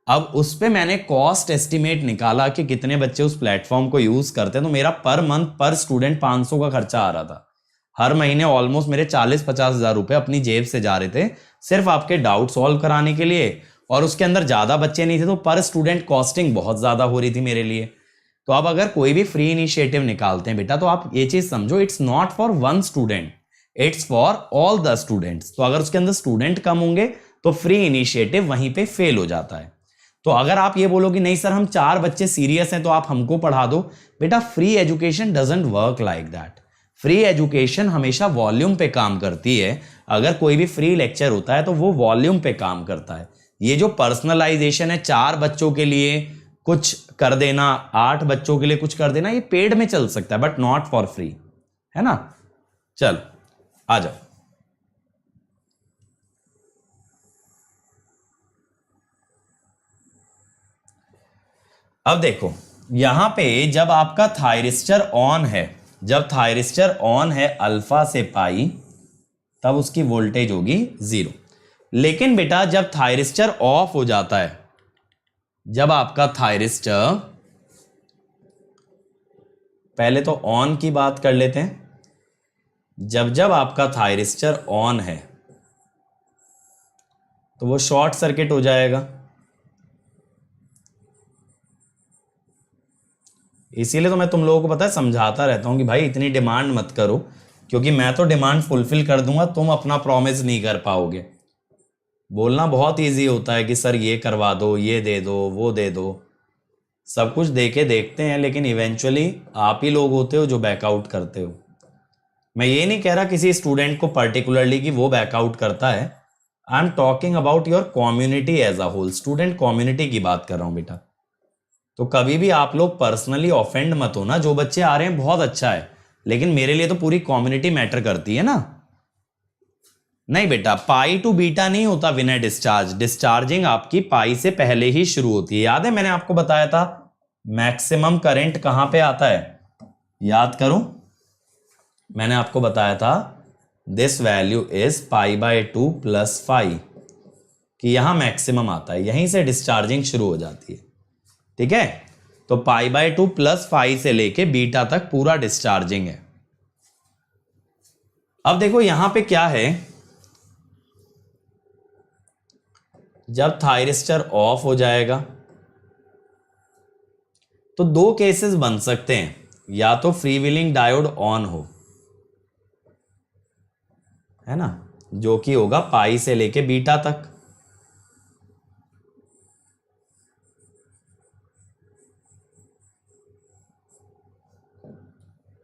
Speaker 1: अब उस पे मैंने कॉस्ट एस्टिमेट निकाला कि कितने बच्चे उस प्लेटफॉर्म को यूज करते हैं, तो मेरा पर मंथ पर स्टूडेंट 500 का खर्चा आ रहा था। हर महीने ऑलमोस्ट मेरे 40-50 हजार रुपए अपनी जेब से जा रहे थे सिर्फ आपके डाउट सॉल्व कराने के लिए, और उसके अंदर ज्यादा बच्चे नहीं थे तो पर स्टूडेंट कॉस्टिंग बहुत ज्यादा हो रही थी मेरे लिए। तो अब अगर कोई भी फ्री इनिशिएटिव निकालते हैं बेटा, तो आप ये चीज समझो, it's not for one student, it's for all the students. तो अगर उसके अंदर स्टूडेंट कम होंगे तो फ्री इनिशिएटिव वहीं पे फेल हो जाता है। तो अगर आप ये बोलो कि नहीं सर हम 4 बच्चे सीरियस हैं तो आप हमको पढ़ा दो, बेटा free education doesn't work like that. Free education हमेशा वॉल्यूम पे काम करती है। अगर कोई भी फ्री लेक्चर होता है तो वो वॉल्यूम पे काम करता है। ये जो पर्सनलाइजेशन है, 4 बच्चों के लिए कुछ कर देना, 8 बच्चों के लिए कुछ कर देना, ये पेड में चल सकता है बट नॉट फॉर फ्री, है ना। चल आ जाओ। अब देखो यहां पे जब आपका थायरिस्टर ऑन है, जब थायरिस्टर ऑन है अल्फा से पाई, तब उसकी वोल्टेज होगी 0। लेकिन बेटा जब थायरिस्टर ऑफ हो जाता है, जब आपका थायरिस्टर, पहले तो ऑन की बात कर लेते हैं, जब जब आपका थायरिस्टर ऑन है तो वो शॉर्ट सर्किट हो जाएगा। इसीलिए तो मैं तुम लोगों को पता है समझाता रहता हूं कि भाई इतनी डिमांड मत करो, क्योंकि मैं तो डिमांड फुलफिल कर दूंगा, तुम अपना प्रॉमिस नहीं कर पाओगे। बोलना बहुत इजी होता है कि सर ये करवा दो, ये दे दो, वो दे दो, सब कुछ दे के देखते हैं, लेकिन इवेंचुअली आप ही लोग होते हो जो बैकआउट करते हो। मैं ये नहीं कह रहा किसी स्टूडेंट को पर्टिकुलरली कि वो बैकआउट करता है, I am talking about your community as a whole, student community की बात कर रहा हूं बेटा। तो कभी भी आप लोग पर्सनली ऑफेंड मत हो ना, जो बच्चे आ रहे हैं बहुत अच्छा है, लेकिन मेरे लिए तो पूरी कम्युनिटी मैटर करती है ना। नहीं बेटा, पाई टू बीटा नहीं होता विनर डिस्चार्ज, डिस्चार्जिंग आपकी पाई से पहले ही शुरू होती है। याद है मैंने आपको बताया था मैक्सिमम करंट कहां पे आता है, याद करो, मैंने आपको बताया था दिस वैल्यू इज π/2 + φ, कि यहां मैक्सिमम आता है, यहीं से डिस्चार्जिंग शुरू हो जाती है। ठीक है, तो π/2 + φ से लेके बीटा तक पूरा डिस्चार्जिंग है। अब देखो यहां पे क्या है, जब थायरिस्टर ऑफ हो जाएगा तो 2 केसेस बन सकते हैं, या तो फ्री व्हीलिंग डायोड ऑन हो, है ना, जो कि होगा पाई से लेके बीटा तक,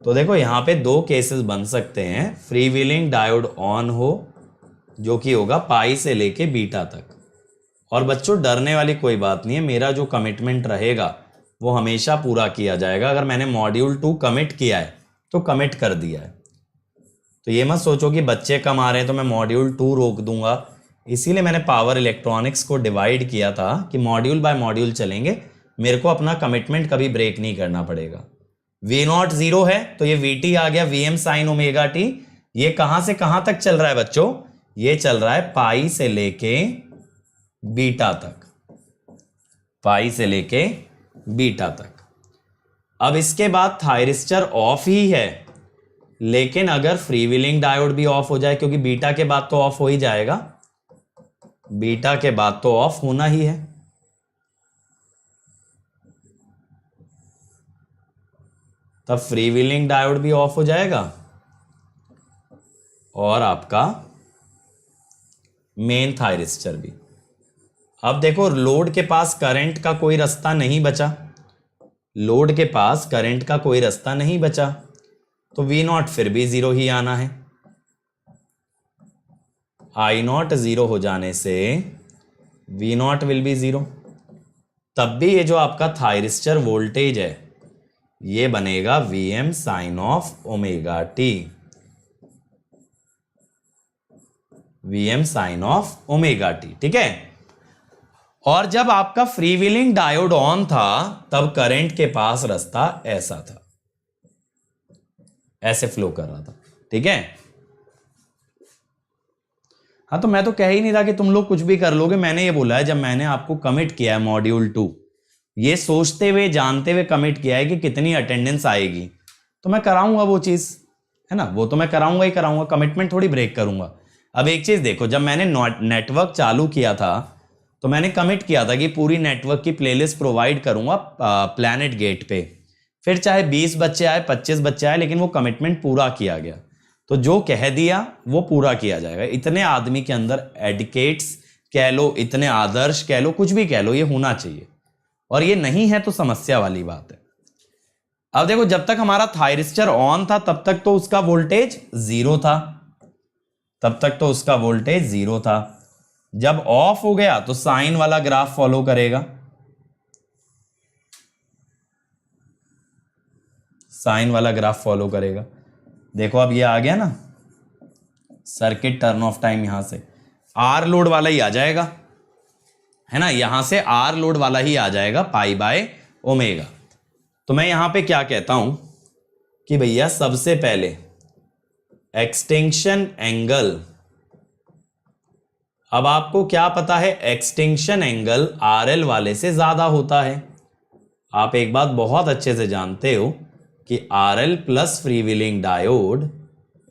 Speaker 1: तो देखो यहां पे 2 केसेस बन सकते हैं, फ्री व्हीलिंग डायोड ऑन हो जो कि होगा पाई से लेके बीटा तक। और बच्चों डरने वाली कोई बात नहीं है, मेरा जो कमिटमेंट रहेगा वो हमेशा पूरा किया जाएगा। अगर मैंने मॉड्यूल 2 कमिट किया है तो कमिट कर दिया है, तो ये मत सोचो कि बच्चे कम आ रहे हैं तो मैं मॉड्यूल 2 रोक दूंगा। इसीलिए मैंने पावर इलेक्ट्रॉनिक्स को डिवाइड किया था कि मॉड्यूल बाय मॉड्यूल चलेंगे, मेरे को अपना कमिटमेंट कभी ब्रेक नहीं करना पड़ेगा। V0 0 है तो ये VT आ गया, VM sin ओमेगा t। ये कहां से कहां तक चल रहा है बच्चों, ये चल रहा है पाई से लेके बीटा तक, पाई से लेके बीटा तक। अब इसके बाद थायरिस्टर ऑफ ही है, लेकिन अगर फ्री व्हीलिंग डायोड भी ऑफ हो जाए, क्योंकि बीटा के बाद तो ऑफ हो ही जाएगा, बीटा के बाद तो ऑफ होना ही है, तब फ्री व्हीलिंग डायोड भी ऑफ हो जाएगा और आपका मेन थायरिस्टर भी। अब देखो लोड के पास करंट का कोई रास्ता नहीं बचा, लोड के पास करंट का कोई रास्ता नहीं बचा, तो V0 फिर भी 0 ही आना है। I0 0 हो जाने से वी नॉट विल बी 0, तब भी ये जो आपका थायरिस्टर वोल्टेज है ये बनेगा Vm sine of omega t, Vm sine of omega T, ठीक है। और जब आपका फ्री व्हीलिंग डायोड ऑन था तब करंट के पास रास्ता ऐसा था, ऐसे फ्लो कर रहा था, ठीक है। हाँ, तो मैं तो कह ही नहीं रहा कि तुम लोग कुछ भी कर लोगे। मैंने ये बोला है, जब मैंने आपको कमिट किया है मॉड्यूल 2, ये सोचते हुए जानते हुए कमिट किया है कि कितनी अटेंडेंस आएगी, तो मैं कराऊंगा वो चीज, है ना, वो तो मैं कराऊंगा ही कराऊंगा, कमिटमेंट थोड़ी ब्रेक करूंगा। अब एक चीज देखो, जब मैंने नेटवर्क चालू किया था तो मैंने कमिट किया था कि पूरी नेटवर्क की प्लेलिस्ट प्रोवाइड करूंगा प्लैनेट गेट पे, फिर चाहे 20 बच्चे आए 25 बच्चे आए, लेकिन वो कमिटमेंट पूरा किया गया। तो जो कह दिया वो पूरा किया जाएगा। इतने आदमी के अंदर एडिकेट्स कह लो, इतने आदर्श कह लो, कुछ भी कह लो, ये होना चाहिए, और ये नहीं है तो समस्या वाली बात है। अब देखो, जब तक हमारा थायरिस्टर ऑन था तब तक तो उसका वोल्टेज 0 था, तब तक तो उसका वोल्टेज 0 था। जब ऑफ हो गया तो साइन वाला ग्राफ फॉलो करेगा, साइन वाला ग्राफ फॉलो करेगा। देखो अब ये आ गया ना सर्किट टर्न ऑफ टाइम, यहां से आर लोड वाला ही आ जाएगा, है ना, यहां से आर लोड वाला ही आ जाएगा पाई बाय ओमेगा। तो मैं यहां पे क्या कहता हूं कि भैया सबसे पहले एक्सटेंशन एंगल, अब आपको क्या पता है, एक्सटेंशन एंगल आरएल वाले से ज्यादा होता है। आप एक बात बहुत अच्छे से जानते हो कि RL plus free wheeling diode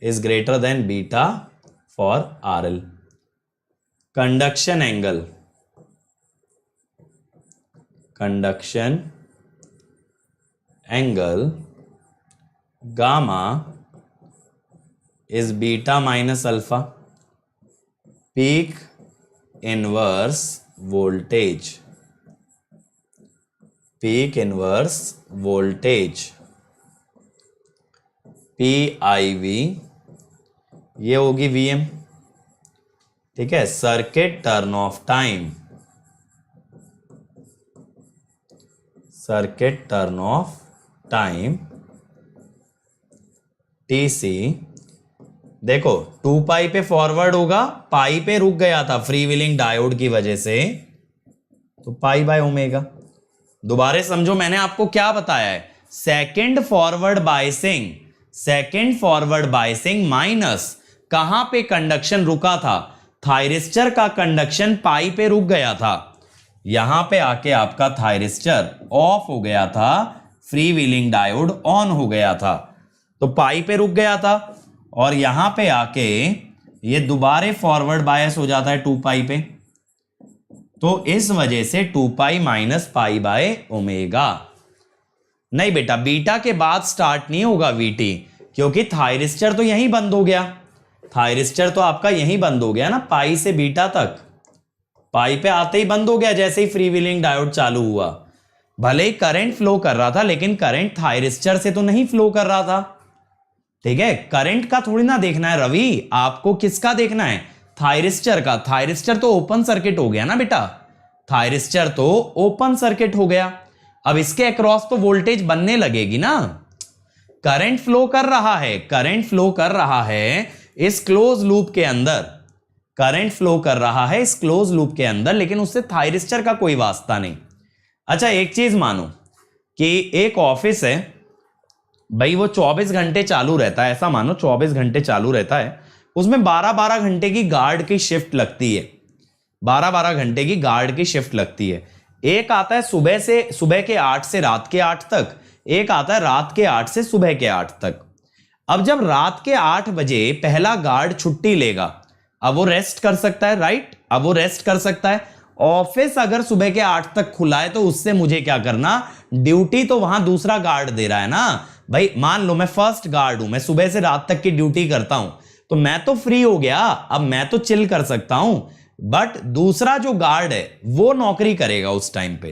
Speaker 1: is greater then beta for RL. Conduction angle, conduction angle gamma is beta minus alpha. Peak inverse voltage, peak inverse voltage PIV, ये होगी Vm, ठीक है। Circuit turn off time, circuit turn off time TC, देखो 2 पाई पे forward होगा, पाई पे रुक गया था फ्री व्हीलिंग डायोड की वजह से, तो पाई बाय ओमेगा। दोबारा समझो, मैंने आपको क्या बताया है, second forward biasing, second forward biasing minus कहां पे कंडक्शन रुका था, थायरिस्टर का कंडक्शन पाई पे रुक गया था, यहां पे आके आपका थायरिस्टर ऑफ हो गया था, फ्री व्हीलिंग डायोड ऑन हो गया था, तो पाई पे रुक गया था, और यहां पे आके ये दोबारे फॉरवर्ड बायस हो जाता है 2 पाई पे, तो इस वजह से 2 pi minus pi by omega. नहीं बेटा, बीटा के बाद स्टार्ट नहीं होगा VT, क्योंकि थायरिस्टर तो यहीं बंद हो गया, थायरिस्टर तो आपका यहीं बंद हो गया ना, पाई से बीटा तक, पाई पे आते ही बंद हो गया जैसे ही फ्री व्हीलिंग डायोड चालू हुआ। भले ही करंट फ्लो कर रहा था, लेकिन करंट थायरिस्टर से तो नहीं फ्लो कर रहा था, ठीक है। करंट का थोड़ी ना देखना है रवि, आपको किसका देखना है, थायरिस्टर का। थायरिस्टर तो ओपन सर्किट हो गया ना बेटा, थायरिस्टर तो ओपन सर्किट हो गया। अब इसके अक्रॉस तो वोल्टेज बनने लगेगी ना, करंट फ्लो कर रहा है, करंट फ्लो कर रहा है इस क्लोज लूप के अंदर, करंट फ्लो कर रहा है इस क्लोज लूप के अंदर, लेकिन उससे थायरिस्टर का कोई वास्ता नहीं। अच्छा, एक चीज मानो कि एक ऑफिस है भाई, वो 24 घंटे चालू रहता है, ऐसा मानो 24 घंटे चालू रहता है, उसमें 12-12 घंटे की गार्ड की शिफ्ट लगती है, 12-12 घंटे की गार्ड की शिफ्ट लगती है। एक आता है सुबह के 8 से रात के 8 तक, एक आता है रात के 8 से सुबह के 8 तक। अब जब रात के 8 बजे पहला गार्ड छुट्टी लेगा, अब वो रेस्ट कर सकता है, राइट, अब वो रेस्ट कर सकता है। ऑफिस अगर सुबह के 8 तक खुला है तो उससे मुझे क्या करना, ड्यूटी तो वहां दूसरा गार्ड दे रहा है ना भाई। मान लो मैं फर्स्ट गार्ड हूं, मैं सुबह से रात तक की ड्यूटी करता हूं, तो मैं तो फ्री हो गया, अब मैं तो चिल कर सकता हूं, बट दूसरा जो गार्ड है वो नौकरी करेगा उस टाइम पे।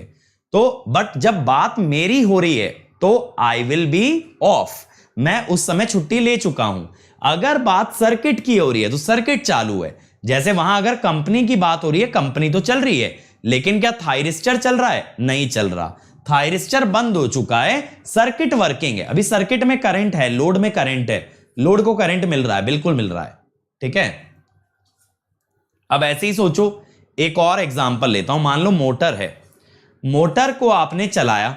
Speaker 1: तो बट जब बात मेरी हो रही है तो आई विल बी ऑफ, मैं उस समय छुट्टी ले चुका हूं। अगर बात सर्किट की हो रही है तो सर्किट चालू है, जैसे वहां अगर कंपनी की बात हो रही है, कंपनी तो चल रही है, लेकिन क्या थायरिस्टर चल रहा है? नहीं चल रहा। थायरिस्टर बंद हो चुका है, सर्किट वर्किंग है। अभी सर्किट में करंट है, लोड में करंट है, लोड को करंट मिल रहा है, बिल्कुल मिल रहा है। ठीक है, अब ऐसे ही सोचो, एक और एग्जांपल लेता हूं। मान लो मोटर है, मोटर को आपने चलाया,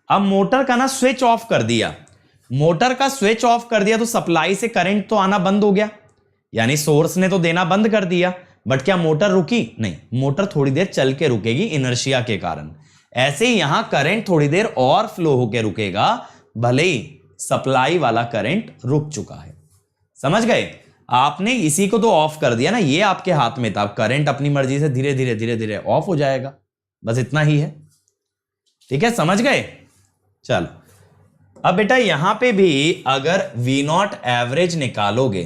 Speaker 1: अब मोटर का ना स्विच ऑफ कर दिया। मोटर का स्विच ऑफ कर दिया तो सप्लाई से करंट तो आना बंद हो गया, यानी सोर्स ने तो देना बंद कर दिया। बट क्या मोटर रुकी? नहीं, मोटर थोड़ी देर चल के रुकेगी इनर्शिया के कारण। ऐसे ही यहां करंट थोड़ी देर और फ्लो होकर रुकेगा, भले ही सप्लाई वाला करंट रुक चुका है। समझ गए? आपने इसी को तो ऑफ कर दिया ना, ये आपके हाथ में था। करंट अपनी मर्जी से धीरे धीरे धीरे धीरे ऑफ हो जाएगा, बस इतना ही है। ठीक है, समझ गए? चलो, अब बेटा यहां पे भी अगर वी नॉट एवरेज निकालोगे,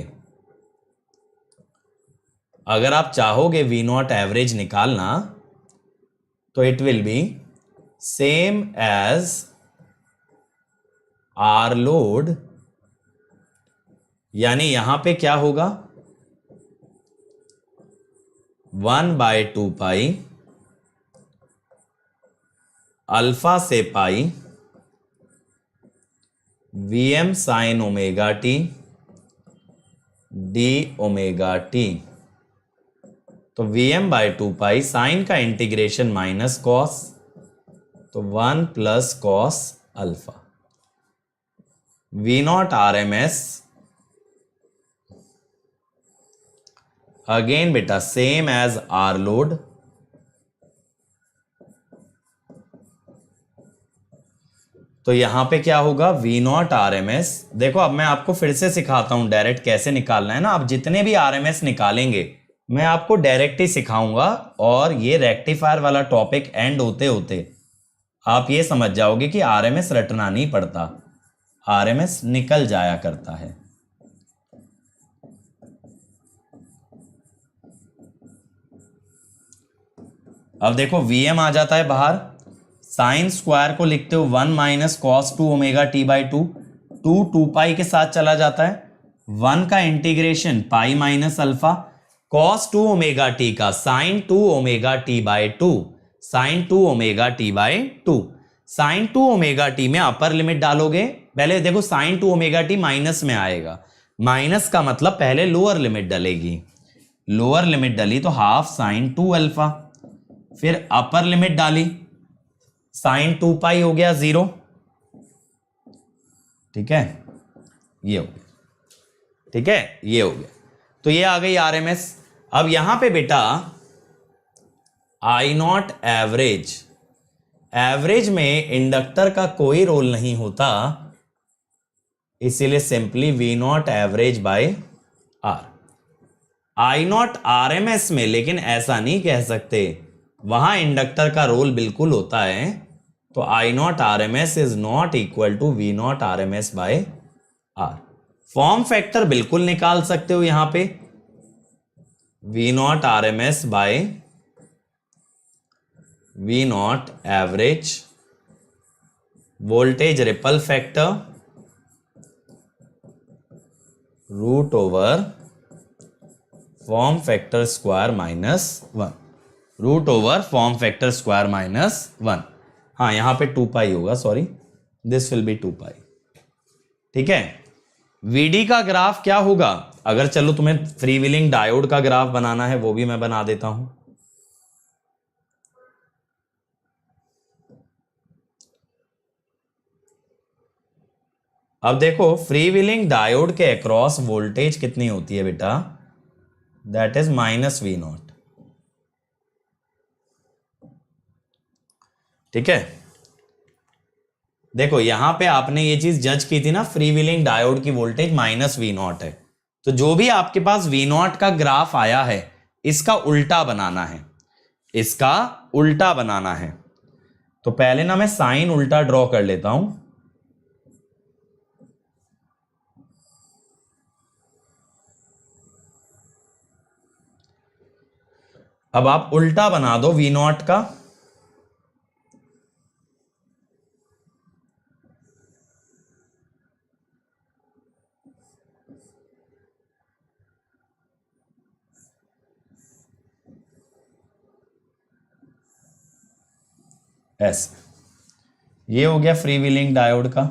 Speaker 1: अगर आप चाहोगे वी नॉट एवरेज निकालना, तो it will be same as R load, यानी यहां पे क्या होगा? 1/2 अल्फा से pi Vm sine omega t d omega T. तो Vm/2 साइन का इंटीग्रेशन माइनस कॉस, तो 1 plus cos alpha. V not R M S again बेटा सेम एज आर लोड, तो यहां पे क्या होगा? V not R M S. देखो अब मैं आपको फिर से सिखाता हूं डायरेक्ट कैसे निकालना है ना। आप जितने भी आर एम एस निकालेंगे मैं आपको डायरेक्ट ही सिखाऊंगा, और ये रेक्टिफायर वाला टॉपिक एंड होते होते आप ये समझ जाओगे कि आर एम एस रटना नहीं पड़ता, आर एम एस निकल जाया करता है। अब देखो Vm आ जाता है बाहर, साइन स्क्वायर को लिखते हो 1 minus cos 2 omega t by 2, 2 pi के साथ चला जाता है, 1 का integration pi minus alpha, cos 2 omega t का sine 2 omega t by 2, sine 2 omega t by 2। Sine 2 omega t में अपर लिमिट डालोगे, पहले देखो साइन 2 ओमेगा टी माइनस में आएगा, माइनस का मतलब पहले लोअर लिमिट डलेगी, लोअर लिमिट डली तो हाफ साइन 2 अल्फा, फिर अपर लिमिट डाली, साइन 2 पाई हो गया 0। ठीक है, ये हो गया। ठीक है, ये हो गया। तो ये आ गई आरएमएस। अब यहां पे बेटा आई नॉट एवरेज, एवरेज में इंडक्टर का कोई रोल नहीं होता, इसीलिए simply V not average by R. I not RMS में लेकिन ऐसा नहीं कह सकते, वहां इंडक्टर का रोल बिल्कुल होता है, तो I naught R M S is not equal to V not R M S by R. Form factor बिल्कुल निकाल सकते हो यहां पे, V not R M S by V not average, voltage ripple factor root over form factor square minus 1, root over form factor square minus 1। हाँ यहां पे 2 pi होगा, sorry, this will be 2 pi. ठीक है, वीडी का graph क्या होगा? अगर चलो तुम्हें फ्री व्हीलिंग डायोड का ग्राफ बनाना है वो भी मैं बना देता हूं। अब देखो फ्री व्हीलिंग डायोड के अक्रॉस वोल्टेज कितनी होती है बेटा? That is minus V not. ठीक है, देखो यहां पे आपने ये चीज जज की थी ना, फ्री व्हीलिंग डायोड की वोल्टेज माइनस वी नॉट है, तो जो भी आपके पास वी नॉट का ग्राफ आया है इसका उल्टा बनाना है, इसका उल्टा बनाना है। तो पहले ना मैं साइन उल्टा ड्रॉ कर लेता हूं। अब आप उल्टा बना दो वी नॉट का, ऐसे। ये हो गया फ्री व्हीलिंग डायोड का।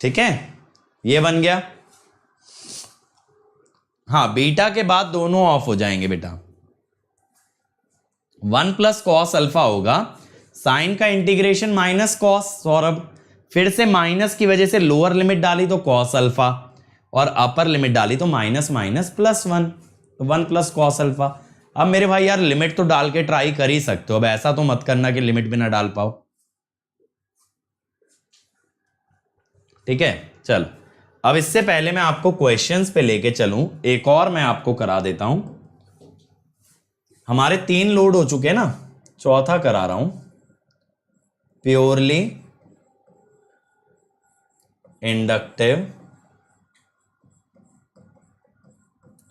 Speaker 1: ठीक है, ये बन गया। हाँ, बीटा के बाद दोनों ऑफ हो जाएंगे बेटा। 1 प्लस कॉस अल्फा होगा, साइन का इंटीग्रेशन माइनस कॉस, सौरभ फिर से माइनस की वजह से लोअर लिमिट डाली तो कॉस अल्फा, और अपर लिमिट डाली तो माइनस माइनस प्लस 1, तो 1 प्लस कॉस अल्फा। अब मेरे भाई यार लिमिट तो डाल के ट्राई कर ही सकते हो, अब ऐसा तो मत करना कि लिमिट भी ना डाल पाओ। ठीक है, चलो अब इससे पहले मैं आपको क्वेश्चंस पे लेके चलूं, एक और मैं आपको करा देता हूं। हमारे 3 लोड हो चुके हैं ना, चौथा करा रहा हूं, प्योरली इंडक्टिव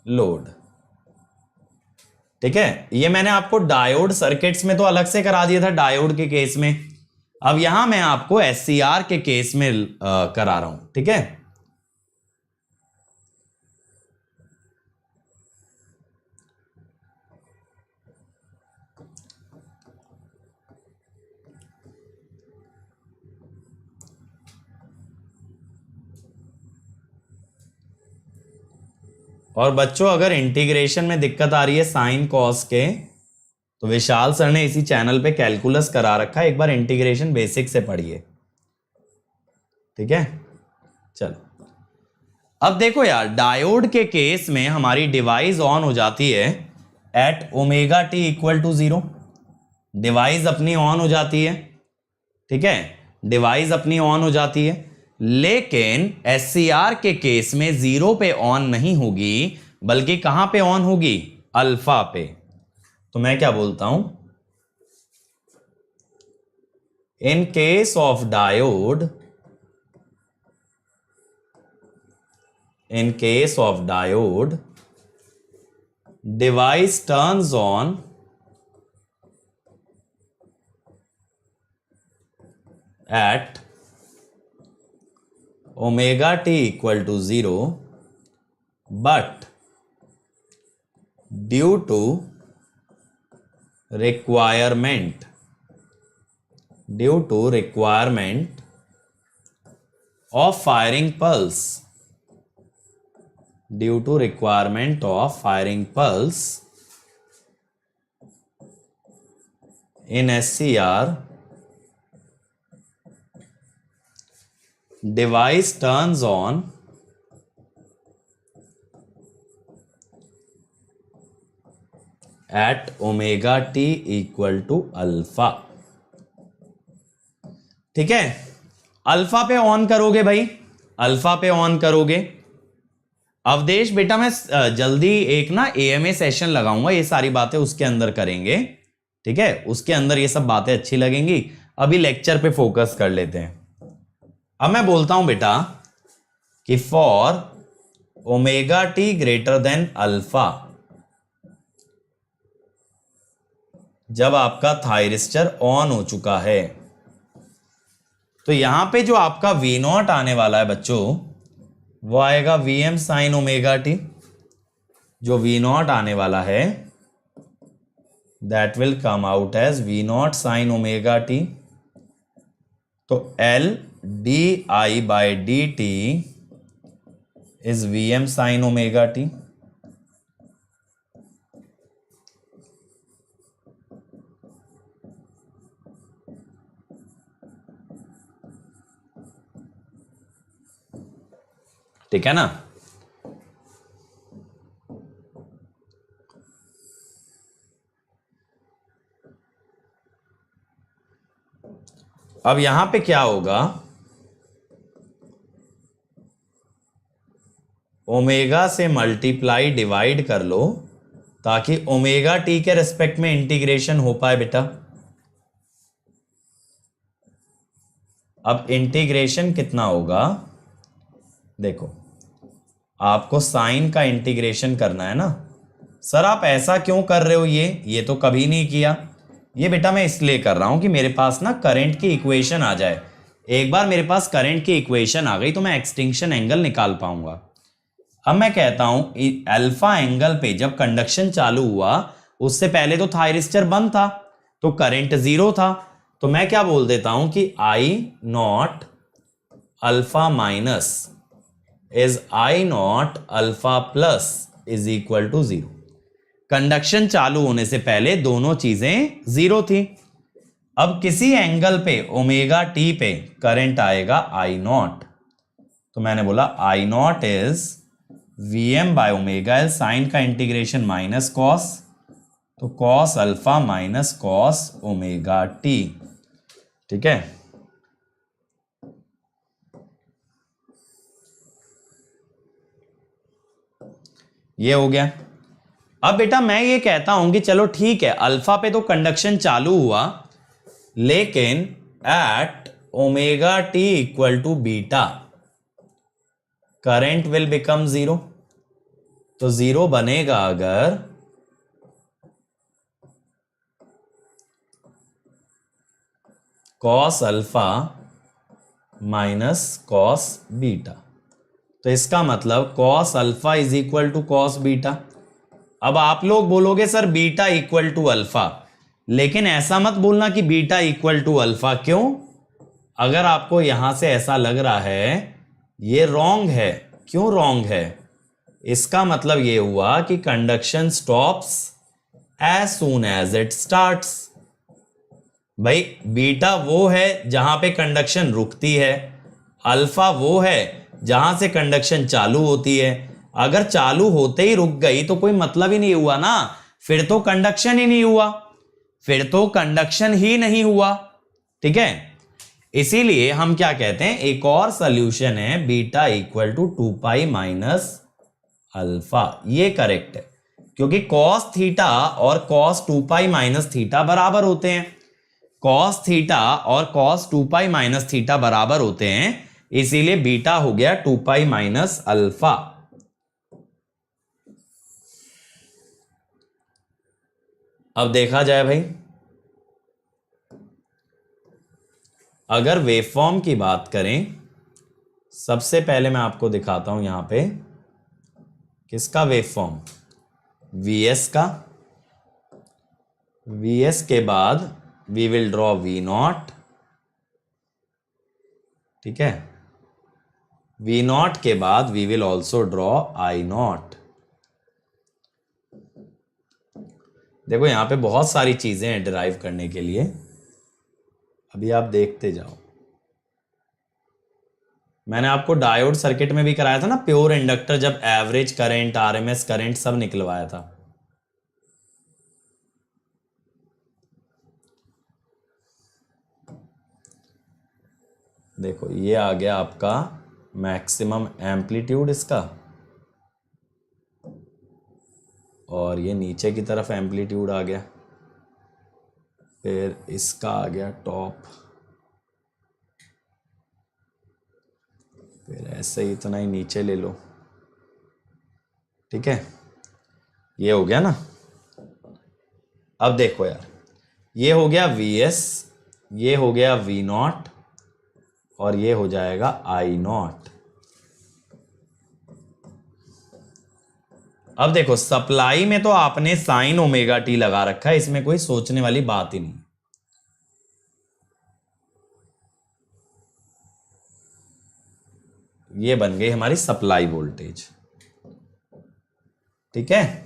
Speaker 1: लोड। ठीक है, ये मैंने आपको डायोड सर्किट्स में तो अलग से करा दिया था, डायोड के केस में। अब यहां मैं आपको एससीआर के केस में करा रहा हूं। ठीक है, और बच्चों अगर इंटीग्रेशन में दिक्कत आ रही है साइन कॉस के, तो विशाल सर ने इसी चैनल पे कैलकुलस करा रखा है, एक बार इंटीग्रेशन बेसिक से पढ़िए। ठीक है, चलो अब देखो यार, डायोड के केस में हमारी डिवाइस ऑन हो जाती है at omega T equal to 0। Device अपनी ऑन हो जाती है। ठीक है, डिवाइस अपनी ऑन हो जाती है, लेकिन एससीआर के केस में 0 पे ऑन नहीं होगी, बल्कि कहां पे ऑन होगी? अल्फा पे। तो मैं क्या बोलता हूं, in case of diode, in case of diode, device turns on at omega t equal to 0, but due to requirement of firing pulse, due to requirement of firing pulse in SCR, device turns on at omega t equal to alpha. ठीक है, alpha पे on करोगे भाई, alpha पे on करोगे। अवधेश बेटा मैं जल्दी एक ना एएमए सेशन लगाऊंगा, ये सारी बातें उसके अंदर करेंगे। ठीक है, उसके अंदर ये सब बातें अच्छी लगेंगी। अभी लेक्चर पे फोकस कर लेते हैं। अब मैं बोलता हूं बेटा कि for omega T greater than alpha, जब आपका थायरिस्टर ऑन हो चुका है, तो यहां पे जो आपका V0 आने वाला है बच्चों, वो आएगा Vm साइन ओमेगा टी। जो V0 आने वाला है that will come out as V0 sine omega T. तो L di/dt is Vm sine omega T. ठीक है ना? अब यहां पे क्या होगा, ओमेगा से मल्टीप्लाई डिवाइड कर लो ताकि ओमेगा टी के रेस्पेक्ट में इंटीग्रेशन हो पाए बेटा। अब इंटीग्रेशन कितना होगा, देखो आपको साइन का इंटीग्रेशन करना है ना। सर आप ऐसा क्यों कर रहे हो, ये तो कभी नहीं किया। ये बेटा मैं इसलिए कर रहा हूं कि मेरे पास ना करंट की इक्वेशन आ जाए। एक बार मेरे पास करंट की इक्वेशन आ गई तो मैं एक्सटिंक्शन एंगल निकाल पाऊंगा। अब मैं कहता हूं अल्फा एंगल पे जब कंडक्शन चालू हुआ उससे पहले तो थायरिस्टर बंद था, तो करंट जीरो था। तो मैं क्या बोल देता हूं कि I naught alpha minus is I naught alpha plus is equal to zero. Conduction चालू होने से पहले दोनों चीजें जीरो थी। अब किसी एंगल पे ओमेगा टी पे करंट आएगा आई नॉट, तो मैंने बोला I naught is V M by omega L, sine का इंटीग्रेशन माइनस कॉस, तो cos alpha minus cos omega T. ठीक है, ये हो गया। अब बेटा मैं ये कहता हूं कि चलो ठीक है, अल्फा पे तो कंडक्शन चालू हुआ, लेकिन at omega T equal to beta current will become zero. तो जीरो बनेगा अगर cos alpha minus cos beta. तो इसका मतलब cos alpha is equal to cos beta. अब आप लोग बोलोगे sir beta equal to alpha, लेकिन ऐसा मत बोलना कि बीटा इक्वल टू अल्फा। क्यों? अगर आपको यहां से ऐसा लग रहा है ये रॉन्ग है, क्यों रॉन्ग है? इसका मतलब ये हुआ कि conduction stops as soon as it starts. भाई बीटा वो है जहां पे कंडक्शन रुकती है, अल्फा वो है जहां से कंडक्शन चालू होती है। अगर चालू होते ही रुक गई तो कोई मतलब ही नहीं हुआ ना, फिर तो कंडक्शन ही नहीं हुआ, फिर तो कंडक्शन ही नहीं हुआ। ठीक है, इसीलिए हम क्या कहते हैं, एक और सॉल्यूशन है beta equal to 2 pi minus alpha. ये करेक्ट है, क्योंकि कॉस थीटा और कॉस 2 पाई माइनस थीटा बराबर होते हैं। कॉस थीटा और कॉस 2 पाई माइनस थीटा बराबर होते हैं, इसीलिए बीटा हो गया 2 पाई माइनस अल्फा। अब देखा जाए भाई, अगर वेवफॉर्म की बात करें, सबसे पहले मैं आपको दिखाता हूं यहां पे किसका वेवफॉर्म, वीएस का। वीएस के बाद V will draw V not. ठीक है, वी नॉट के बाद V will also draw I not. देखो यहां पे बहुत सारी चीजें हैं डिराइव करने के लिए, अभी आप देखते जाओ। मैंने आपको डायोड सर्किट में भी कराया था ना, प्योर इंडक्टर, जब एवरेज करंट आरएमएस करंट सब निकलवाया था। देखो ये आ गया आपका मैक्सिमम एम्पलीट्यूड इसका, और ये नीचे की तरफ एम्पलीट्यूड आ गया, फिर इसका आ गया टॉप, फिर ऐसे ही इतना ही नीचे ले लो। ठीक है, ये हो गया ना। अब देखो यार, ये हो गया Vs, ये हो गया V नॉट, और ये हो जाएगा I नॉट। अब देखो सप्लाई में तो आपने साइन ओमेगा टी लगा रखा है, इसमें कोई सोचने वाली बात ही नहीं। ये बन गई हमारी सप्लाई वोल्टेज। ठीक है,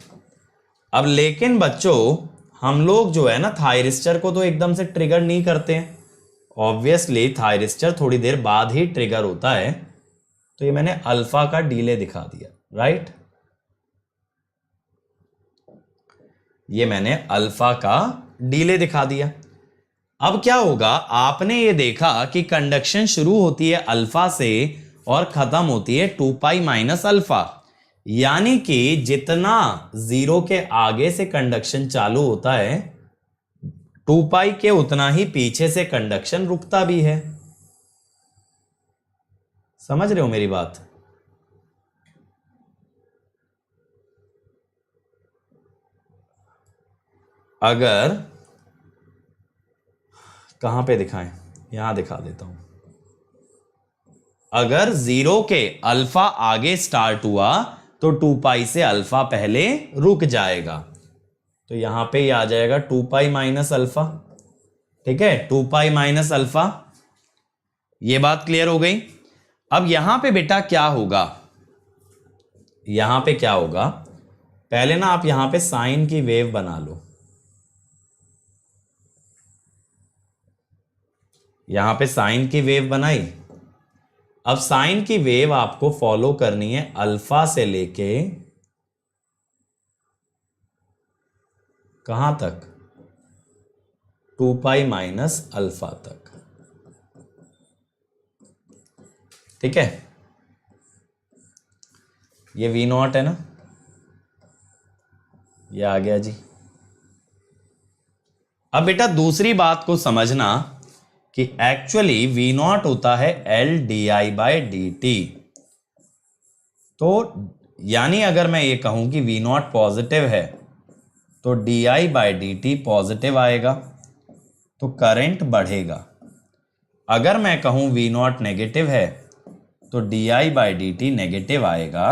Speaker 1: अब लेकिन बच्चों हम लोग जो है ना थायरिस्टर को तो एकदम से ट्रिगर नहीं करते हैं, ऑब्वियसली थायरिस्टर थोड़ी देर बाद ही ट्रिगर होता है। तो ये मैंने अल्फा का डीले दिखा दिया, राइट? ये मैंने अल्फा का डीले दिखा दिया। अब क्या होगा, आपने ये देखा कि कंडक्शन शुरू होती है अल्फा से और खत्म होती है 2 पाई माइनस अल्फा, यानी कि जितना जीरो के आगे से कंडक्शन चालू होता है 2 पाई के उतना ही पीछे से कंडक्शन रुकता भी है। समझ रहे हो मेरी बात? अगर कहां पे दिखाएं, यहां दिखा देता हूं। अगर 0 के अल्फा आगे स्टार्ट हुआ तो 2 पाई से अल्फा पहले रुक जाएगा, तो यहां पे ये आ जाएगा 2 पाई माइनस अल्फा। ठीक है, 2 पाई माइनस अल्फा, ये बात क्लियर हो गई। अब यहां पे बेटा क्या होगा, यहां पे क्या होगा, पहले ना आप यहां पे साइन की वेव बना लो। यहां पे साइन की वेव बनाई। अब साइन की वेव आपको फॉलो करनी है अल्फा से लेके कहां तक, 2 पाई माइनस अल्फा तक। ठीक है, ये V नॉट है ना, ये आ गया जी। अब बेटा दूसरी बात को समझना कि एक्चुअली V नॉट होता है L di/dt। तो यानी अगर मैं ये कहूं कि V नॉट पॉजिटिव है तो di/dt पॉजिटिव आएगा, तो करंट बढ़ेगा। अगर मैं कहूं V नॉट नेगेटिव है तो di/dt नेगेटिव आएगा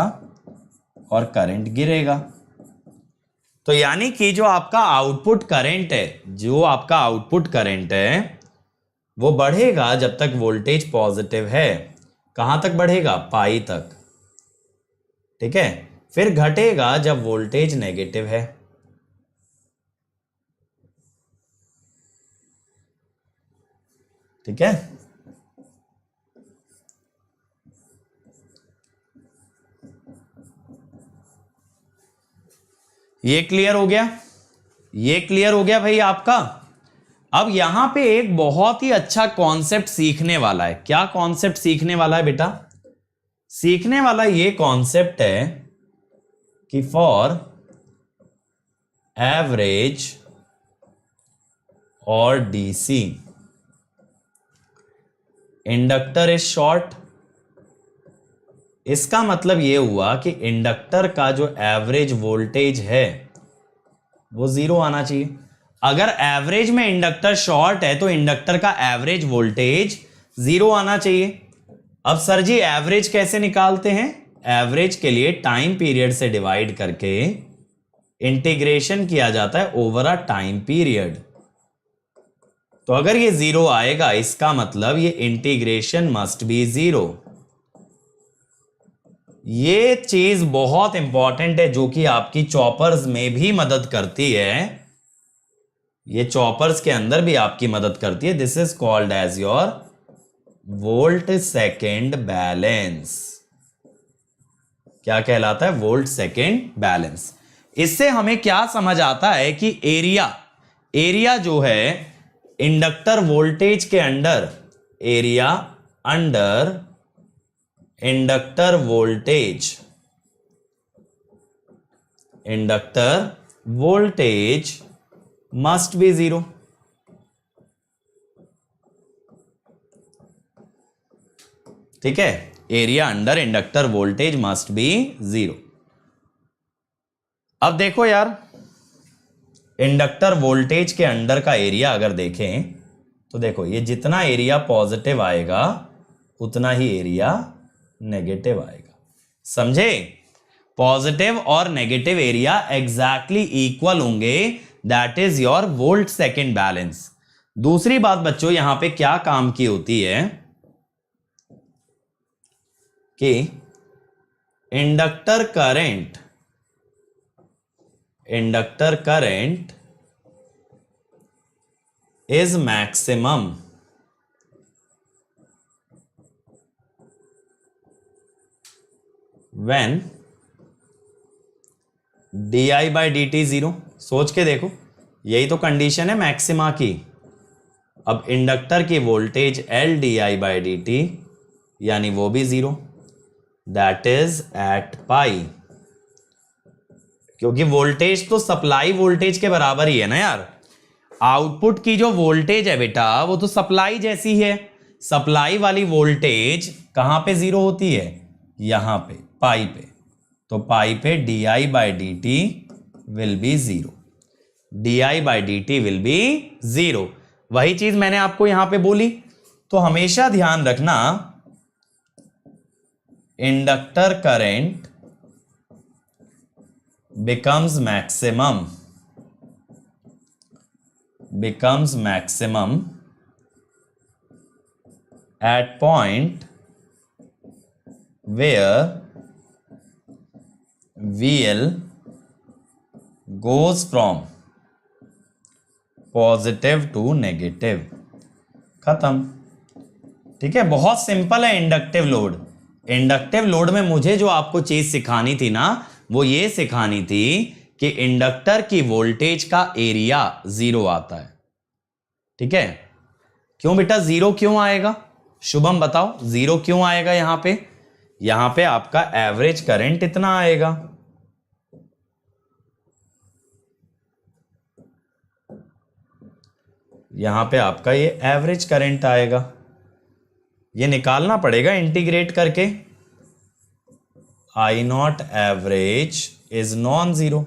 Speaker 1: और करंट गिरेगा। तो यानी कि जो आपका आउटपुट करंट है, जो आपका आउटपुट करंट है वो बढ़ेगा जब तक वोल्टेज पॉजिटिव है। कहां तक बढ़ेगा, पाई तक। ठीक है, फिर घटेगा जब वोल्टेज नेगेटिव है। ठीक है, ये क्लियर हो गया, ये क्लियर हो गया भाई आपका। अब यहां पे एक बहुत ही अच्छा कॉन्सेप्ट सीखने वाला है। क्या कॉन्सेप्ट सीखने वाला है बेटा, सीखने वाला ये कॉन्सेप्ट है कि फॉर एवरेज और डीसी इंडक्टर इज शॉर्ट। इसका मतलब ये हुआ कि इंडक्टर का जो एवरेज वोल्टेज है वो 0 आना चाहिए। अगर एवरेज में इंडक्टर शॉर्ट है तो इंडक्टर का एवरेज वोल्टेज 0 आना चाहिए। अब सर जी एवरेज कैसे निकालते हैं, एवरेज के लिए टाइम पीरियड से डिवाइड करके इंटीग्रेशन किया जाता है ओवर अ टाइम पीरियड। तो अगर ये 0 आएगा इसका मतलब ये इंटीग्रेशन मस्ट बी 0। ये चीज बहुत इंपॉर्टेंट है जो कि आपकी चॉपर्स में भी मदद करती है, ये चॉपर्स के अंदर भी आपकी मदद करती है। This is called as your volt second balance. क्या कहलाता है, वोल्ट सेकेंड बैलेंस। इससे हमें क्या समझ आता है कि एरिया जो है इंडक्टर वोल्टेज के under, area under inductor voltage, inductor voltage must be 0। ठीक है, area under inductor voltage must be 0। अब देखो यार, इंडक्टर वोल्टेज के अंडर का एरिया अगर देखें तो देखो ये जितना एरिया पॉजिटिव आएगा उतना ही एरिया नेगेटिव आएगा। समझे, पॉजिटिव और नेगेटिव एरिया एग्जैक्टली इक्वल होंगे, that is your volt second balance. दूसरी बात बच्चों यहां पे क्या काम की होती है कि inductor current is maximum when di/dt 0। सोच के देखो, यही तो कंडीशन है मैक्सिमा की। अब इंडक्टर की वोल्टेज L di/dt यानी वो भी 0, दैट इज एट पाई। क्योंकि वोल्टेज तो सप्लाई वोल्टेज के बराबर ही है ना यार। आउटपुट की जो वोल्टेज है बेटा वो तो सप्लाई जैसी है। सप्लाई वाली वोल्टेज कहां पे 0 होती है, यहां पे पाई पे। तो पाई पे di/dt will be 0, di/dt will be 0। वही चीज मैंने आपको यहां पे बोली। तो हमेशा ध्यान रखना, inductor current becomes maximum at point where VL goes from positive to negative. खत्म। ठीक है, बहुत सिंपल है इंडक्टिव लोड। इंडक्टिव लोड में मुझे जो आपको चीज सिखानी थी ना, वो ये सिखानी थी कि इंडक्टर की वोल्टेज का एरिया 0 आता है। ठीक है, क्यों बेटा 0 क्यों आएगा? शुभम बताओ 0 क्यों आएगा? यहां पे आपका एवरेज करंट इतना आएगा। यहां पे आपका ये एवरेज करंट आएगा, ये निकालना पड़ेगा इंटीग्रेट करके। I not average is non zero.